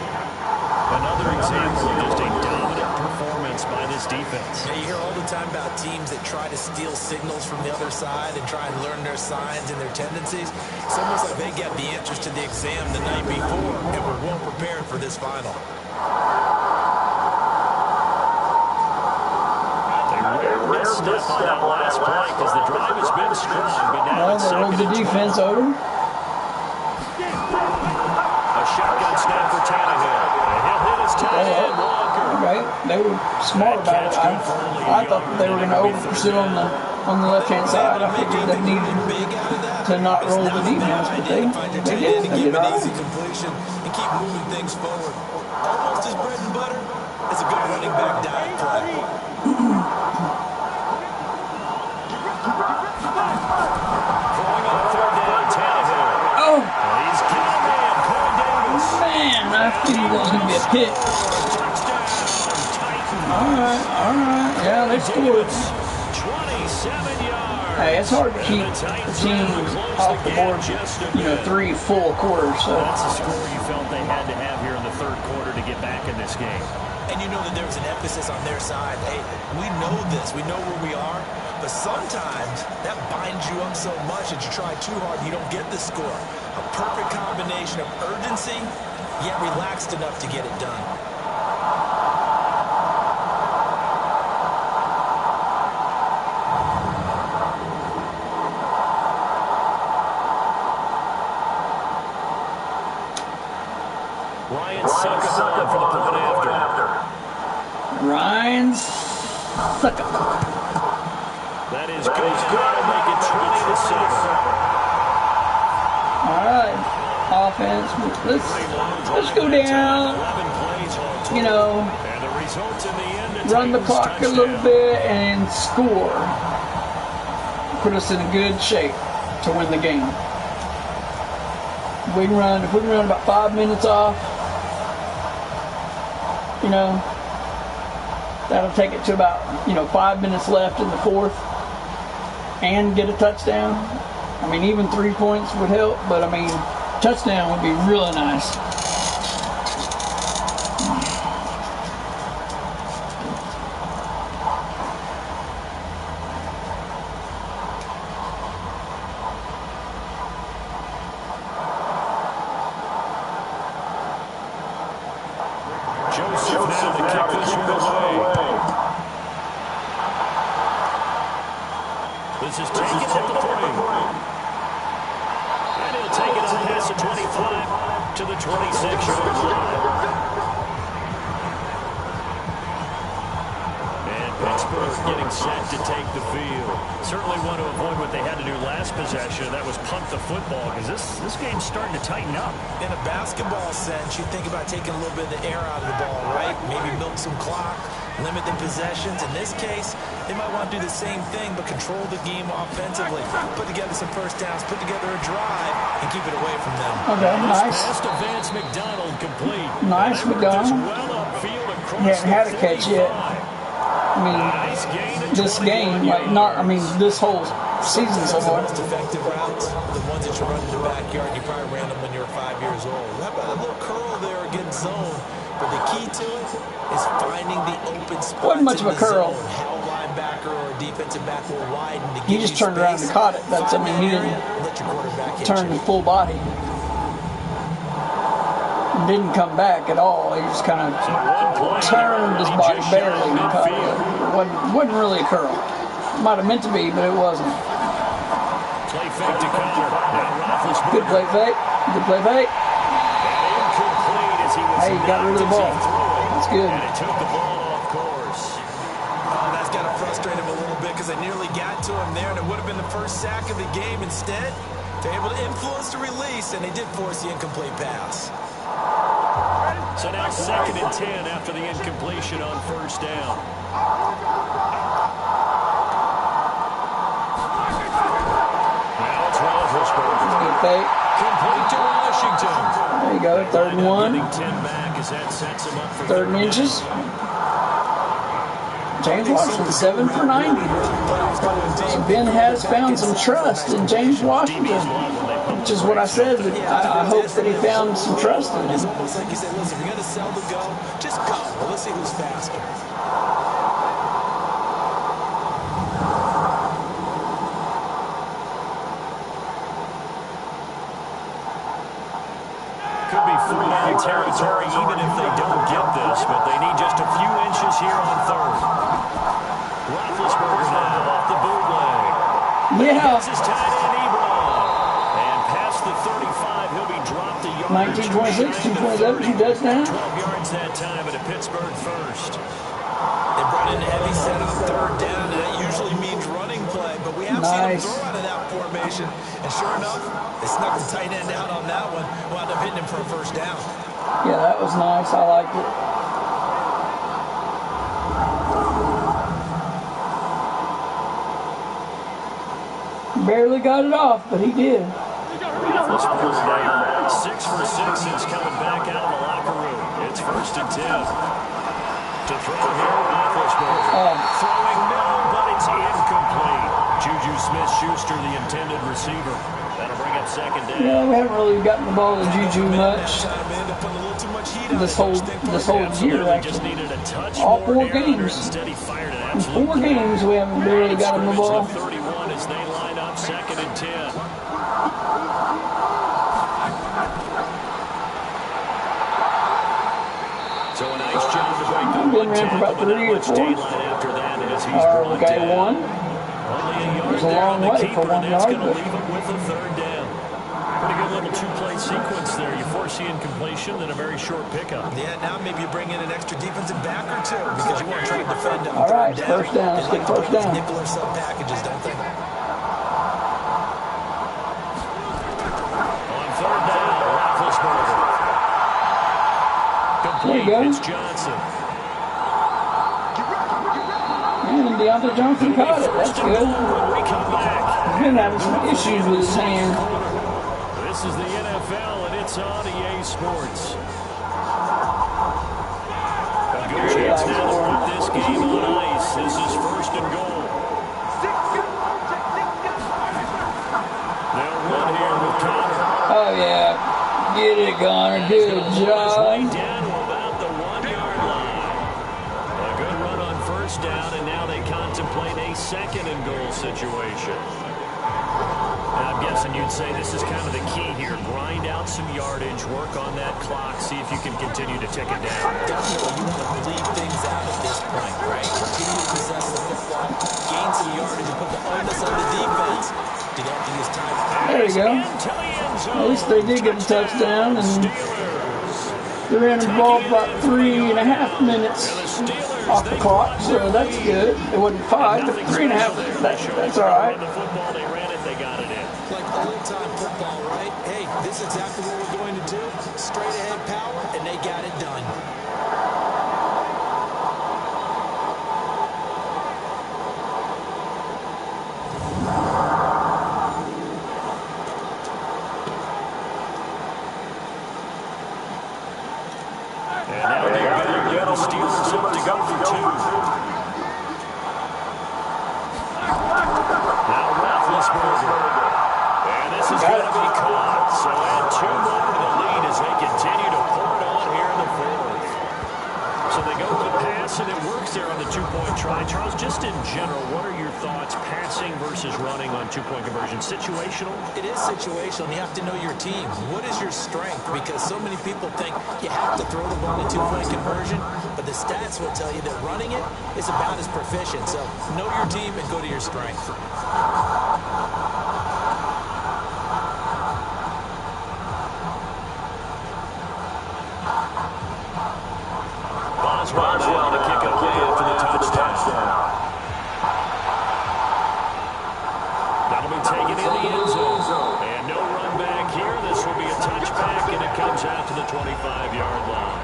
Another example of just a dominant performance by this defense. Yeah, you hear all the time about teams that try to steal signals from the other side and try and learn their signs and their tendencies. It's almost like they got the answers to the exam the night before and were well prepared for this final. They misstep on that last play because the drive has been strong, but now it's they rolled the defense over. A shotgun snap for Tannehill. And he'll hit his tight end, Walker. Right, they were smart about it. I thought that they were going to over pursue on the left-hand side. I figured they needed to not roll the defense, but they did. They did all right. Easy completion and keep moving things forward. Almost his bread and butter. It's a good running back dive play. Going on third down, Tannehill. Oh, He's got a man, Corey Davis. man, I figured that was going to be a pick. Touchdown, Titans. All right. Yeah, they scored. 27 yards. Hey, it's hard to keep the team off the board, 3 full quarters. So. That's the score you felt they had to have here in the third quarter to get back in this game. And you know that there was an emphasis on their side. Hey, we know this. We know where we are. But sometimes that binds you up so much that you try too hard and you don't get the score. A perfect combination of urgency, yet relaxed enough to get it done. Ryan Suckup for the point after. Ryan Suckup. That is good. That'll make it 20-7. All right, offense. Let's go down. And the results in the end. Run the clock a little bit and score. Put us in a good shape to win the game. If we can run about 5 minutes off, that'll take it to about 5 minutes left in the fourth, and get a touchdown. I mean, even 3 points would help, but I mean, touchdown would be really nice. Joseph now to kick this one away. This is taken at the 3. And he'll take it up past the 25 to the 26-yard line. And Pittsburgh getting set to take the field. Certainly want to avoid what they had to do last possession. That was punt the football, because this game's starting to tighten up. In a basketball sense, you think about taking a little bit of the air out of the ball, right? Maybe milk some clock, limit the possessions. In this case, they might want to do the same thing, but control the game offensively. Put together some first downs, put together a drive, and keep it away from them. Okay, nice. Pass to Vance McDonald complete. Nice, McDonald. He hasn't had a catch yet. I mean, this game, this whole season so far. The most effective routes, the ones that you run in the backyard, you probably ran them when you were 5 years old. How about a little curl there against zone? But the key to it is finding the open spots. Wasn't much of a curl. How a linebacker or a defensive back will widen to He just turned around and caught it. He didn't turn the full body. Didn't come back at all. He just kind of turned his body barely and caught it. Wasn't really a curl. Might have meant to be, but it wasn't. Play fake to Connor. Good play fake. Good play fake. Hey, he got rid of the ball. That's good. And it took the ball off course. Oh, that's got to frustrate him a little bit because they nearly got to him there, and it would have been the first sack of the game. Instead, they're able to influence the release, and they did force the incomplete pass. So now 2nd and 10 after the incompletion on first down. Now it's Roethlisberger. Good fake. Complete to Washington. There you go. 3rd and 1. Getting 10 back as that sets him up for 3rd and inches. James Washington, 7 for 90. Ben has found some trust in James Washington, which is what I said. I hope that he found some trust in him. It's almost like he said, listen, if you're going to sell the go, just go. Well, let's see who's faster. Could be full-on territory even if they don't get this, but they need just a few inches here on 3rd. Roethlisberger now off the bootleg. Yeah. This is tight end Ebron. And past the 35, he'll be dropped a yard. 1926, 227, 2 touchdowns. 12 yards that time at a Pittsburgh first. They brought in a heavy set on third down, and that usually means running play, but we have seen him throw out of that formation. And sure enough, they snuck the tight end out on that one, wound up hitting him for a first down. Yeah, that was nice. I liked it. Barely got it off, but he did. Roethlisberger down 6 for 6 since coming back out of the locker room. It's 1st and 10. To throw here, Roethlisberger. Throwing no, but it's incomplete. Juju Smith-Schuster, the intended receiver. That'll bring up 2nd down. Yeah, we haven't really gotten the ball to Juju much this whole year, actually. All 4 games. In 4 games, we haven't really got him the ball. 31 as they line up 2nd and 10. So a nice job to break the Been ran for about 3 or 4. Okay, 1. It's a long way for 1 yard, but leave him with a 3rd down. Pretty good little 2-play sequence there. You foresee incompletion, then a very short pickup. Yeah, now maybe you bring in an extra defensive back or 2 because you want to try to defend on all right, 3rd down. 1st down. Let's get 1st down. Nickel or sub packages, don't they? On 3rd down, Roethlisberger. There you go. It's Johnson. And Deontay Johnson caught it. That's good. He's been having some issues with his hand. This is the NFL, and it's on EA Sports. A good chance now to put this game on ice. This is 1st and goal. They'll run here with Connor. Oh, yeah. Get it, Connor. Good job. Down to about the 1-yard line. A good run on 1st down, and now they contemplate a 2nd and goal situation. I'm guessing you'd say this is kind of the key here. Grind out some yardage, work on that clock, see if you can continue to tick it down. Definitely, you want to bleed things out at this point, right? Continue to possess the football, gain some yardage, and put the onus on the defense to get to use time. There you go. At least they did get a touchdown, and they ran the ball about 3.5 minutes off the clock, so that's good. It wasn't 5, but 3.5. That's all right. Like old-time football, right? Hey, this is exactly what we're going to do. Straight ahead power, and they got it done. And now they're going to get the Steelers up to go for 2. Now Roethlisberger. And this is going to be caught. So add 2 more to the lead as they continue to pour it on here in the 4th. So they go with the pass, and it works there on the 2-point try. Charles, just in general, what are your thoughts, passing versus running on 2-point conversion? Situational? It is situational, and you have to know your team. What is your strength? Because so many people think you have to throw the ball in 2-point conversion, but the stats will tell you that running it is about as proficient. So know your team and go to your strength. Boswell to kick it away after the touchdown. That'll be taken in the end zone. And no run back here. This will be a touchback, and it comes out to the 25-yard line.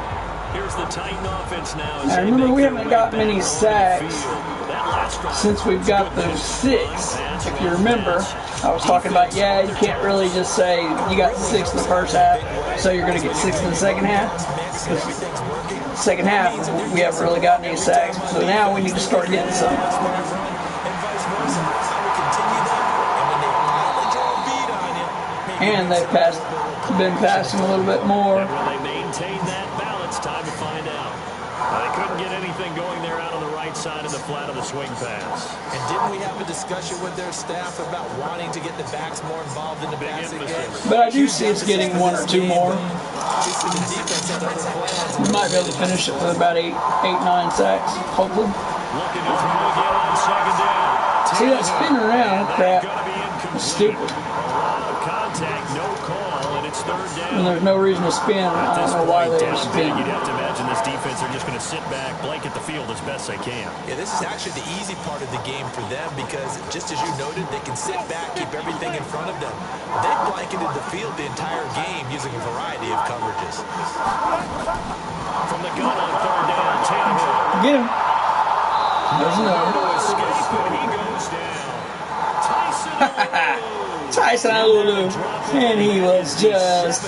Here's the Titan offense now. Now remember, we haven't got many sacks since we've got those 6. If you remember, I was talking about, yeah, you can't really just say you got 6 in the first half, so you're going to get 6 in the second half. Second half, we haven't really gotten any sacks, so now we need to start getting some. And they've been passing a little bit more. And will they maintain that balance? Time to find out. They couldn't get anything going there out on the right side of the flat of the swing pass. And didn't we have a discussion with their staff about wanting to get the backs more involved in the passing game? But I do see us getting 1 or 2 more. Obviously, the defense had other plans. We might be able to finish it with about 8, 9 sacks, hopefully. Looking to throw again on second down. See that spinning around crap? It's stupid. A lot of contact, no call, and it's third down. And there's no reason to spin. I don't know why they would spin. You'd have to imagine this defense are just going to sit back, blanket the field as best they can. Yeah, this is actually the easy part of the game for them because, just as you noted, they can sit back, keep everything in front of them. They've blanketed the field the entire game using a variety of coverages. From the gun on third down, Tannehill. Get him. There's another. Escape, and he goes down. Tyson Alulu. And he was just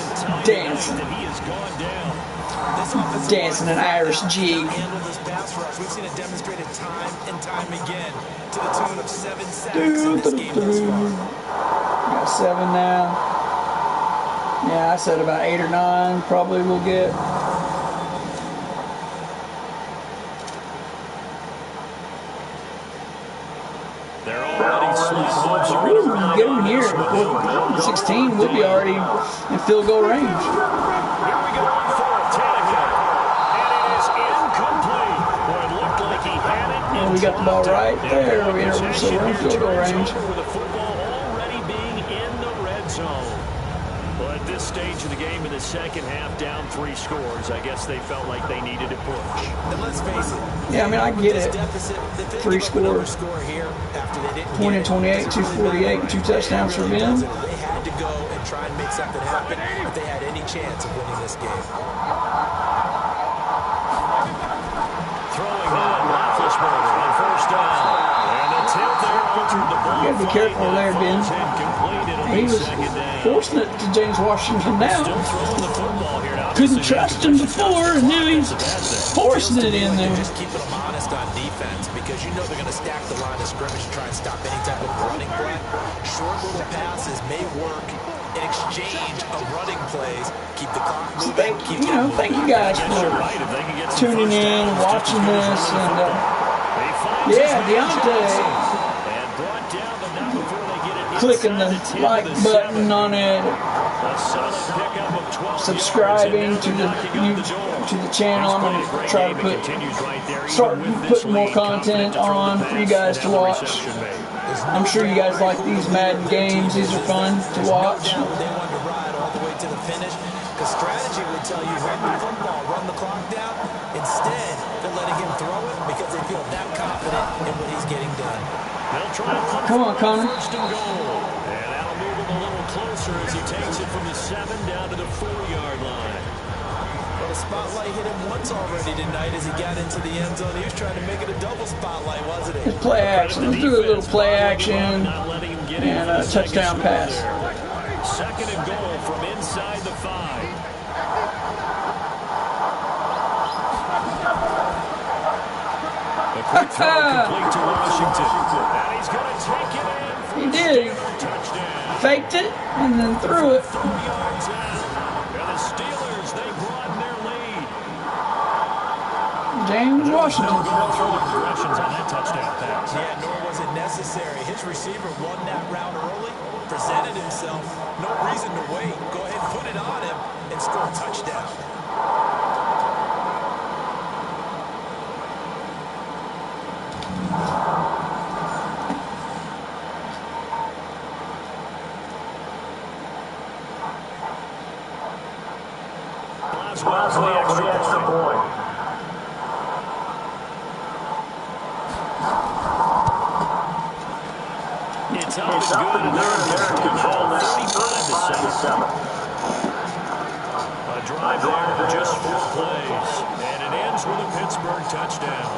dancing. He has gone down. Dancing an Irish jig. Handle this pass rush. We've seen it demonstrated time and time again to the tune of 7 sacks in this game thus far. Got 7 now. Yeah, I said about 8 or 9 probably we'll get. They're already slipped. Ooh, get them here. 16, we'll be already in field goal range. Here we go on fourth. Tannehill. And it is incomplete. Boy, it looked like he had it. And we got the ball right there. So we're in field goal range. With the football already being in the red zone. Well, at this stage of the game in the second half, down 3 scores, I guess they felt like they needed to push. And let's face it. Yeah, I mean, I get it. 3 scores. 20 28, 248, 2 touchdowns for Ben. They had to go and try and make something happen if they had any chance of winning this game. Throwing now, Roethlisberger on first down. And the tip there altered the ball. You gotta be careful there, Ben. He was forcing it to James Washington now. Still throwing the football here now. Couldn't trust him before, and now he's forcing it in there. Just keeping them honest on defense because you know they're going to stack the line of scrimmage to try and stop any type of running play. Short little passes may work in exchange of running plays. Keep the clock moving. Thank you guys for tuning in and watching this. And yeah, Deontay. Clicking the like button on it, subscribing to the channel. I'm gonna try to start putting more content on for you guys to watch. I'm sure you guys like these Madden games. These are fun to watch. They wanted to ride all the way to the finish because strategy would tell you run the football, run the clock down. Instead, they're letting him throw it because they feel that confident in what he's getting done. Come on, Connor. First and goal. And that'll move him a little closer as he takes it from the 7 down to the 4-yard line. Well, the spotlight hit him once already tonight as he got into the end zone. He was trying to make it a double spotlight, wasn't it? It's play action. Let's do a little play action and a touchdown pass. Second and goal from inside the 5. A quick throw complete to Washington. And he's going to take it in. He did. Touchdown. Faked it and then threw it. 4 yards out. And the Steelers, they broaden their lead. James Washington. No going through the progressions on that touchdown pass. Yeah, nor was it necessary. His receiver won that route early, presented himself. No reason to wait. Go ahead, put it on him, and score a touchdown. Well for the extra point. It's up and good, and they're in control now, 35-7. A drive there, just 4 plays, and it ends with a Pittsburgh touchdown.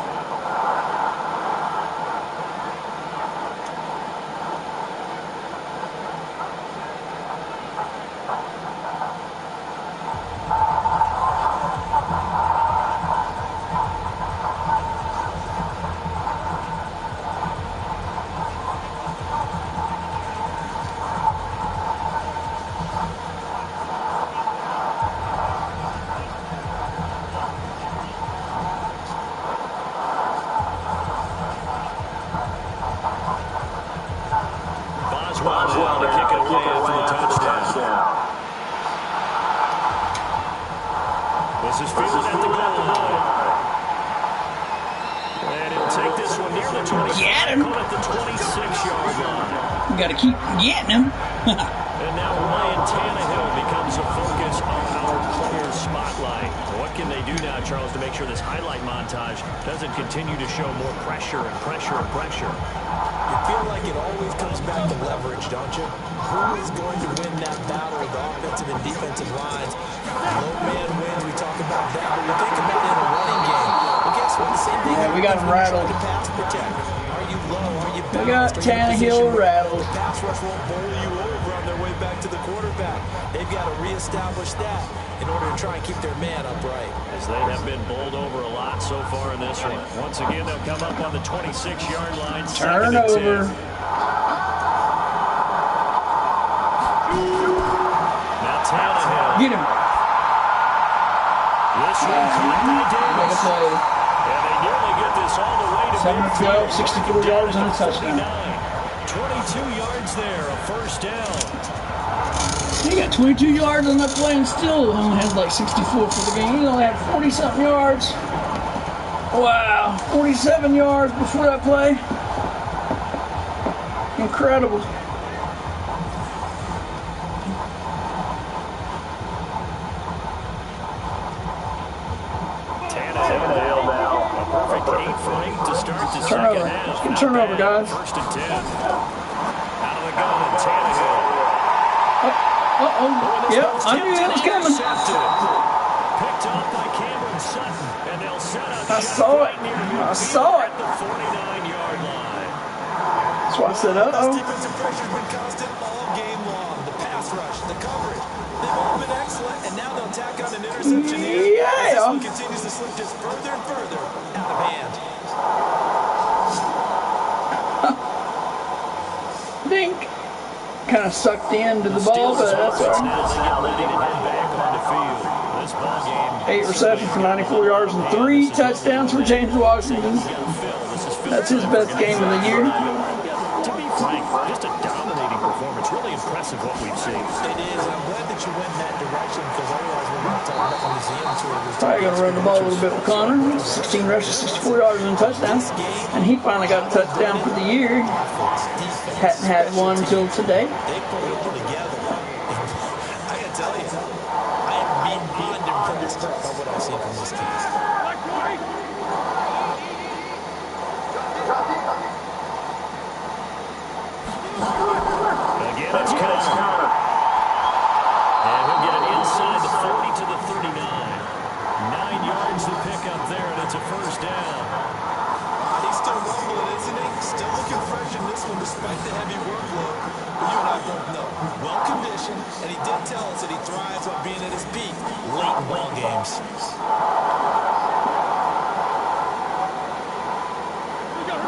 Boswell to kick it away after the touchdown. This is fielded at the goal line. And he'll take this one near the 25. Get him. Call it the 26-yard line. You got to keep getting him. And now Ryan Tannehill becomes a focus of our players' spotlight. What can they do now, Charles, to make sure this highlight montage doesn't continue to show more pressure and pressure and pressure? You feel like it always comes back to leverage, don't you? Who is going to win that battle with offensive and defensive lines? Low man wins, we talk about that, but we think about it in a running game. Well, guess what? The same thing. Yeah, we got him rattled. To pass protect. Are you low? Are you balanced? We got Tannehill rattled. The pass rush won't bowl you over on their way back to the quarterback. They've got to reestablish that in order to try and keep their man upright. As they have been bowled over a lot so far in this one. Once again, they'll come up on the 26-yard line. Turnover. Now Tannehill. Get him. This one caught by Make a Davis. play. And they nearly get this all the way to 7-12, midfield. 64 yards and a touchdown. 22 yards there, a first down. He got 22 yards on that play and still only had like 64 for the game. He only had 40-something yards. Wow, 47 yards before that play. Incredible. Tannehill now. A perfect 8 for 8 to start the Turnover. second half. Good turnover, guys. First and 10. Out of the gun, and Tannehill. Uh-oh. Yep, I knew it was coming. Picked up by Cameron Sutton, and they'll set up. I saw it. I saw it. At the 49-yard line. That's why I said, This uh-oh. defensive pressure has been constant all game long. The pass rush, the coverage, they've all been excellent, and now they'll tack on an interception here. Yeah. As this one continues to slip just further and further out of hand. Dink. Kind of sucked into the ball, but that's all right. Now they get ready to head back on the field. This ball game. 8 receptions for 94 yards and 3 touchdowns for James Washington. That's his best game of the year. To be frank, just a dominating performance. Really impressive what we've seen. It is, and I'm glad that you went in that direction, because otherwise we're going to talk about the museum tour. Probably going to run the ball a little bit with Connor. 16 rushes, 64 yards and a touchdown. And he finally got a touchdown for the year. Hadn't had one until today. They pulled it all together. I got to tell you, I am beyond impressed by what I've seen from this team. Again, it's Connor. And he'll get it inside the 40 to the 39. 9 yards to pick up there, and it's a first down. He's still rumbling, isn't he? Still looking fresh in this one despite the heavy workload. You and I both know. Well conditioned, and he did tell us that he thrives on being at his peak late in ball games.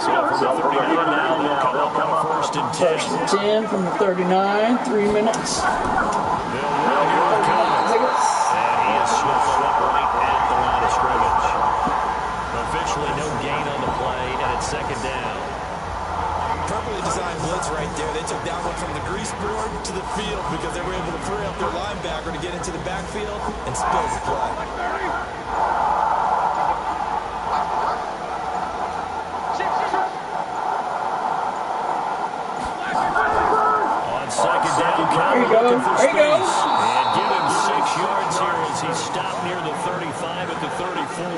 So from the 39 now, they'll come up on a first and 10. First and 10 from the 39. 3 minutes. They'll run here with Connor. And he is swallowed up right at the line of scrimmage. Officially no gain on the play, and it's second down. Perfectly designed blitz right there. They took that one from the grease board to the field because they were able to free up their linebacker to get into the backfield and spill the play. On second down, Connor There you go. looking for There you go. space. And give him 6 yards here as he stopped near the 35 at the 34.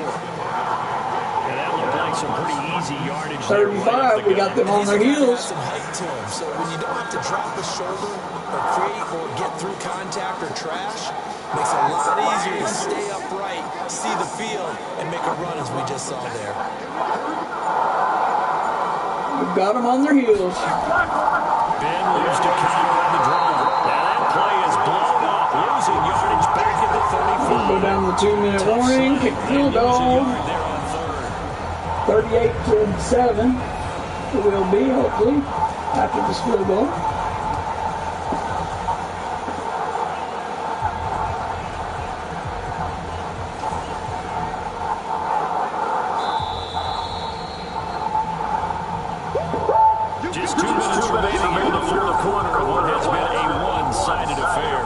And that looked like some pretty easy yardage there. 35, we got them on their He's got heels. some height to him, so when you don't have to drop a shoulder or create or get through contact or trash, makes it a lot easier to stay upright, see the field, and make a run as we just saw there. We've got them on their heels. Ben moves to Connor on the draw. Now that play is blown up, losing yardage back at the 35. Go down to the 2-minute warning. Kick field goal. There on third. 38-7. It will be, hopefully, after this field goal. Just 2 minutes remaining in the fourth quarter of what has been a one-sided affair.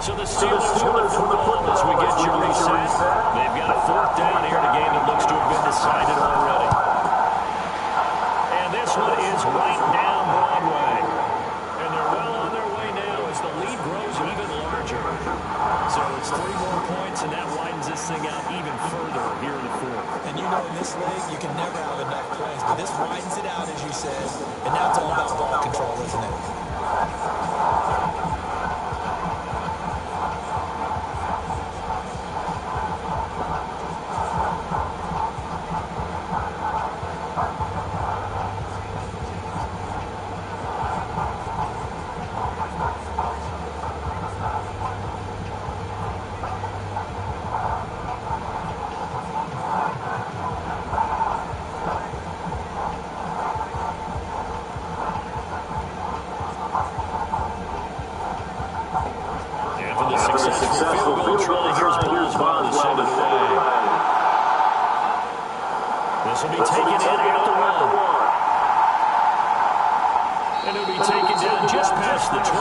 So the Steelers with the football as we get you reset. They've got a 4th down here in a game that looks to have been decided already. And this one is right down Broadway. And they're well on their way now as the lead grows even larger. So it's 3 more points, and that widens this thing out even further here in the 4th. And you know in this league, you can never have enough plays, but this widens it out, as you said, and now it's all about ball control, isn't it? This will be taken in at the 1. And it'll be taken down just past the 20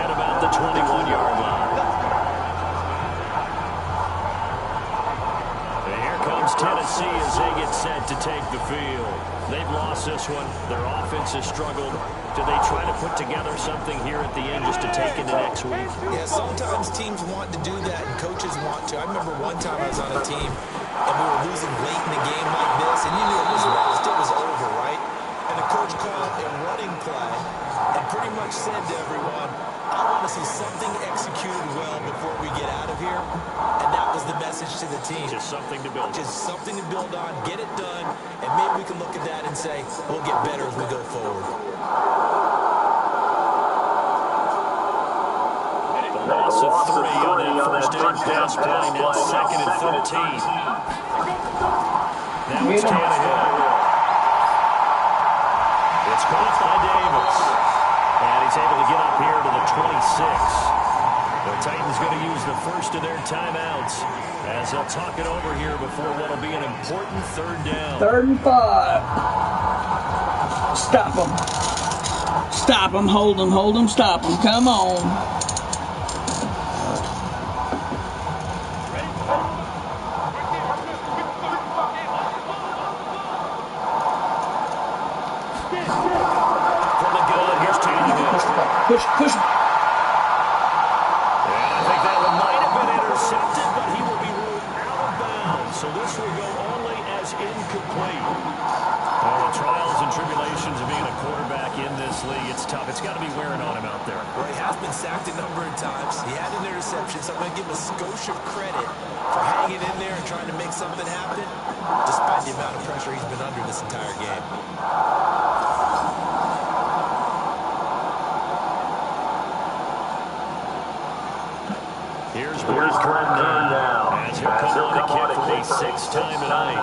at about the 21-yard line. And here comes Tennessee as they get set to take the field. They've lost this one. Their offense has struggled. Do they try to put together something here at the end just to take into next week? Yeah, sometimes teams want to do that and coaches want to. I remember one time I was on a team and we were losing late in the game like this, and you knew it was lost. It was over, right? And the coach called a running play and pretty much said to everyone, I want to see something executed well before we get out of here. And that was the message to the team. Just something to build on. Just something to build on, get it done, and maybe we can look at that and say, we'll get better as we go forward. Loss of 3 on that first down pass play. Now 2nd and 13. Now it's Tannehill. It's caught by Davis. And he's able to get up here to the 26. The Titans going to use the first of their timeouts as they'll talk it over here before what will be an important 3rd down. 3rd and 5. Stop them. Stop them. Hold them, stop them. Come on. Push. And I think that one might have been intercepted, but he will be ruled out of bounds. So this will go only as incomplete. Well, the trials and tribulations of being a quarterback in this league, it's tough. It's got to be wearing on him out there. Well, he has been sacked a number of times. He had an interception, so I'm going to give him a skosh of credit for hanging in there and trying to make something happen, despite the amount of pressure he's been under this entire game. Here's Burkhardt now, as he'll come on to kick for the 6th time tonight.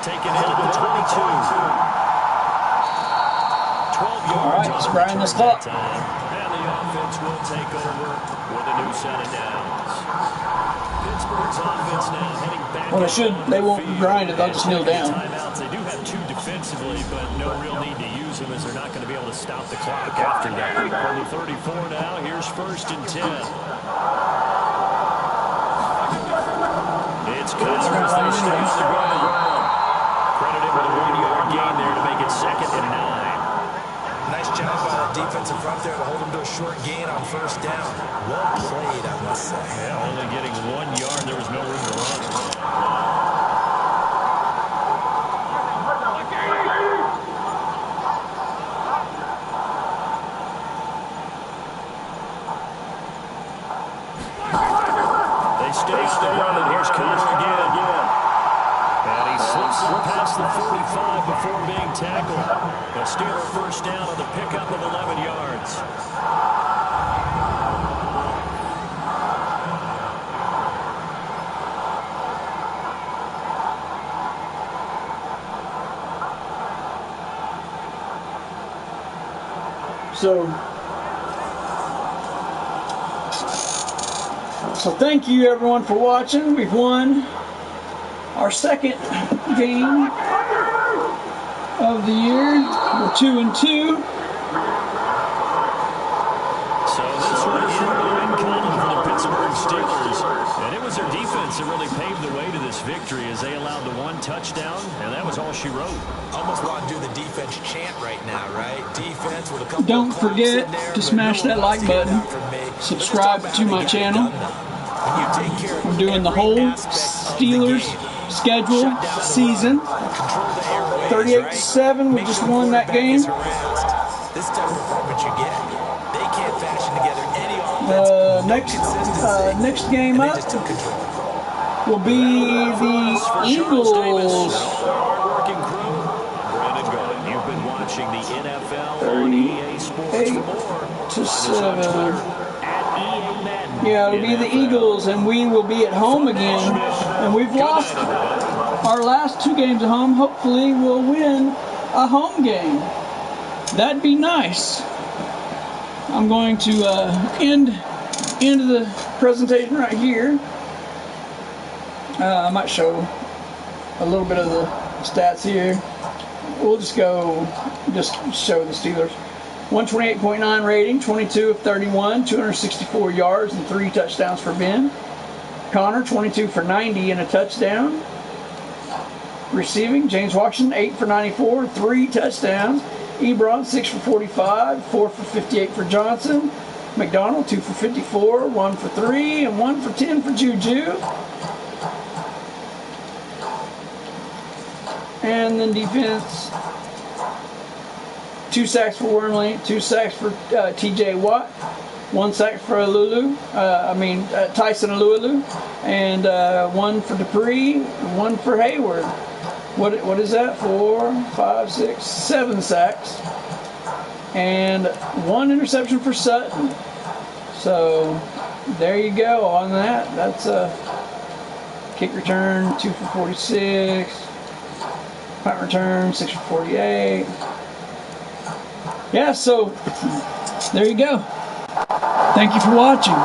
Taken in at the 22. 12 yards. All right, let's grind this clock. And the offense will take over with a new set of downs. Pittsburgh's offense now heading back. Well, they won't grind it, they'll just kneel down. They do have 2 defensively, but no real need to use them as they're not going to be able to stop the clock after that. From the 34 now, here's 1st and 10. It's Connor as they stay on the ground. Credit him with a 1-yard gain there to make it 2nd and 9. Nice job by the defensive front there to hold him to a short gain on 1st down. Well played, I must say. Yeah, only getting 1 yard. There was no room to run. Past the 45 before being tackled. A Steeler 1st down on the pickup of 11 yards. So thank you everyone for watching. We've won our 2nd game of the year. We're 2-2. So this one in the win column for the Pittsburgh Steelers. And it was their defense that really paved the way to this victory as they allowed the 1 touchdown, and that was all she wrote. Almost want to do the defense chant right now, right? Defense with a couple Don't forget to smash that like button. Subscribe to my channel. I'm doing the whole Steelers schedule season. 38-7. We just won that game. This type of performance you get. They can't fashion together any Next game up will be the Eagles. Hard-working crew. Brandon Gordon, you've been watching the NFL on EA Sports. For more, 38-7. Yeah, it'll be the Eagles, and we will be at home again. And we've lost our last 2 games at home. Hopefully, we'll win a home game. That'd be nice. I'm going to end the presentation right here. I might show a little bit of the stats here. We'll just show the Steelers. 128.9 rating, 22 of 31, 264 yards and 3 touchdowns for Ben. Connor, 22 for 90 and a touchdown. Receiving, James Washington, 8 for 94, 3 touchdowns. Ebron, 6 for 45, 4 for 58 for Johnson. McDonald, 2 for 54, 1 for 3, and 1 for 10 for Juju. And then defense, 2 sacks for Wormley, 2 sacks for TJ Watt, 1 sack for Tyson Alualu, and 1 for Dupree, 1 for Hayward. What is that? 4, 5, 6, 7 sacks, and 1 interception for Sutton. So there you go on that. That's a kick return, 2 for 46. Punt return, 6 for 48. Yeah, so there you go. Thank you for watching.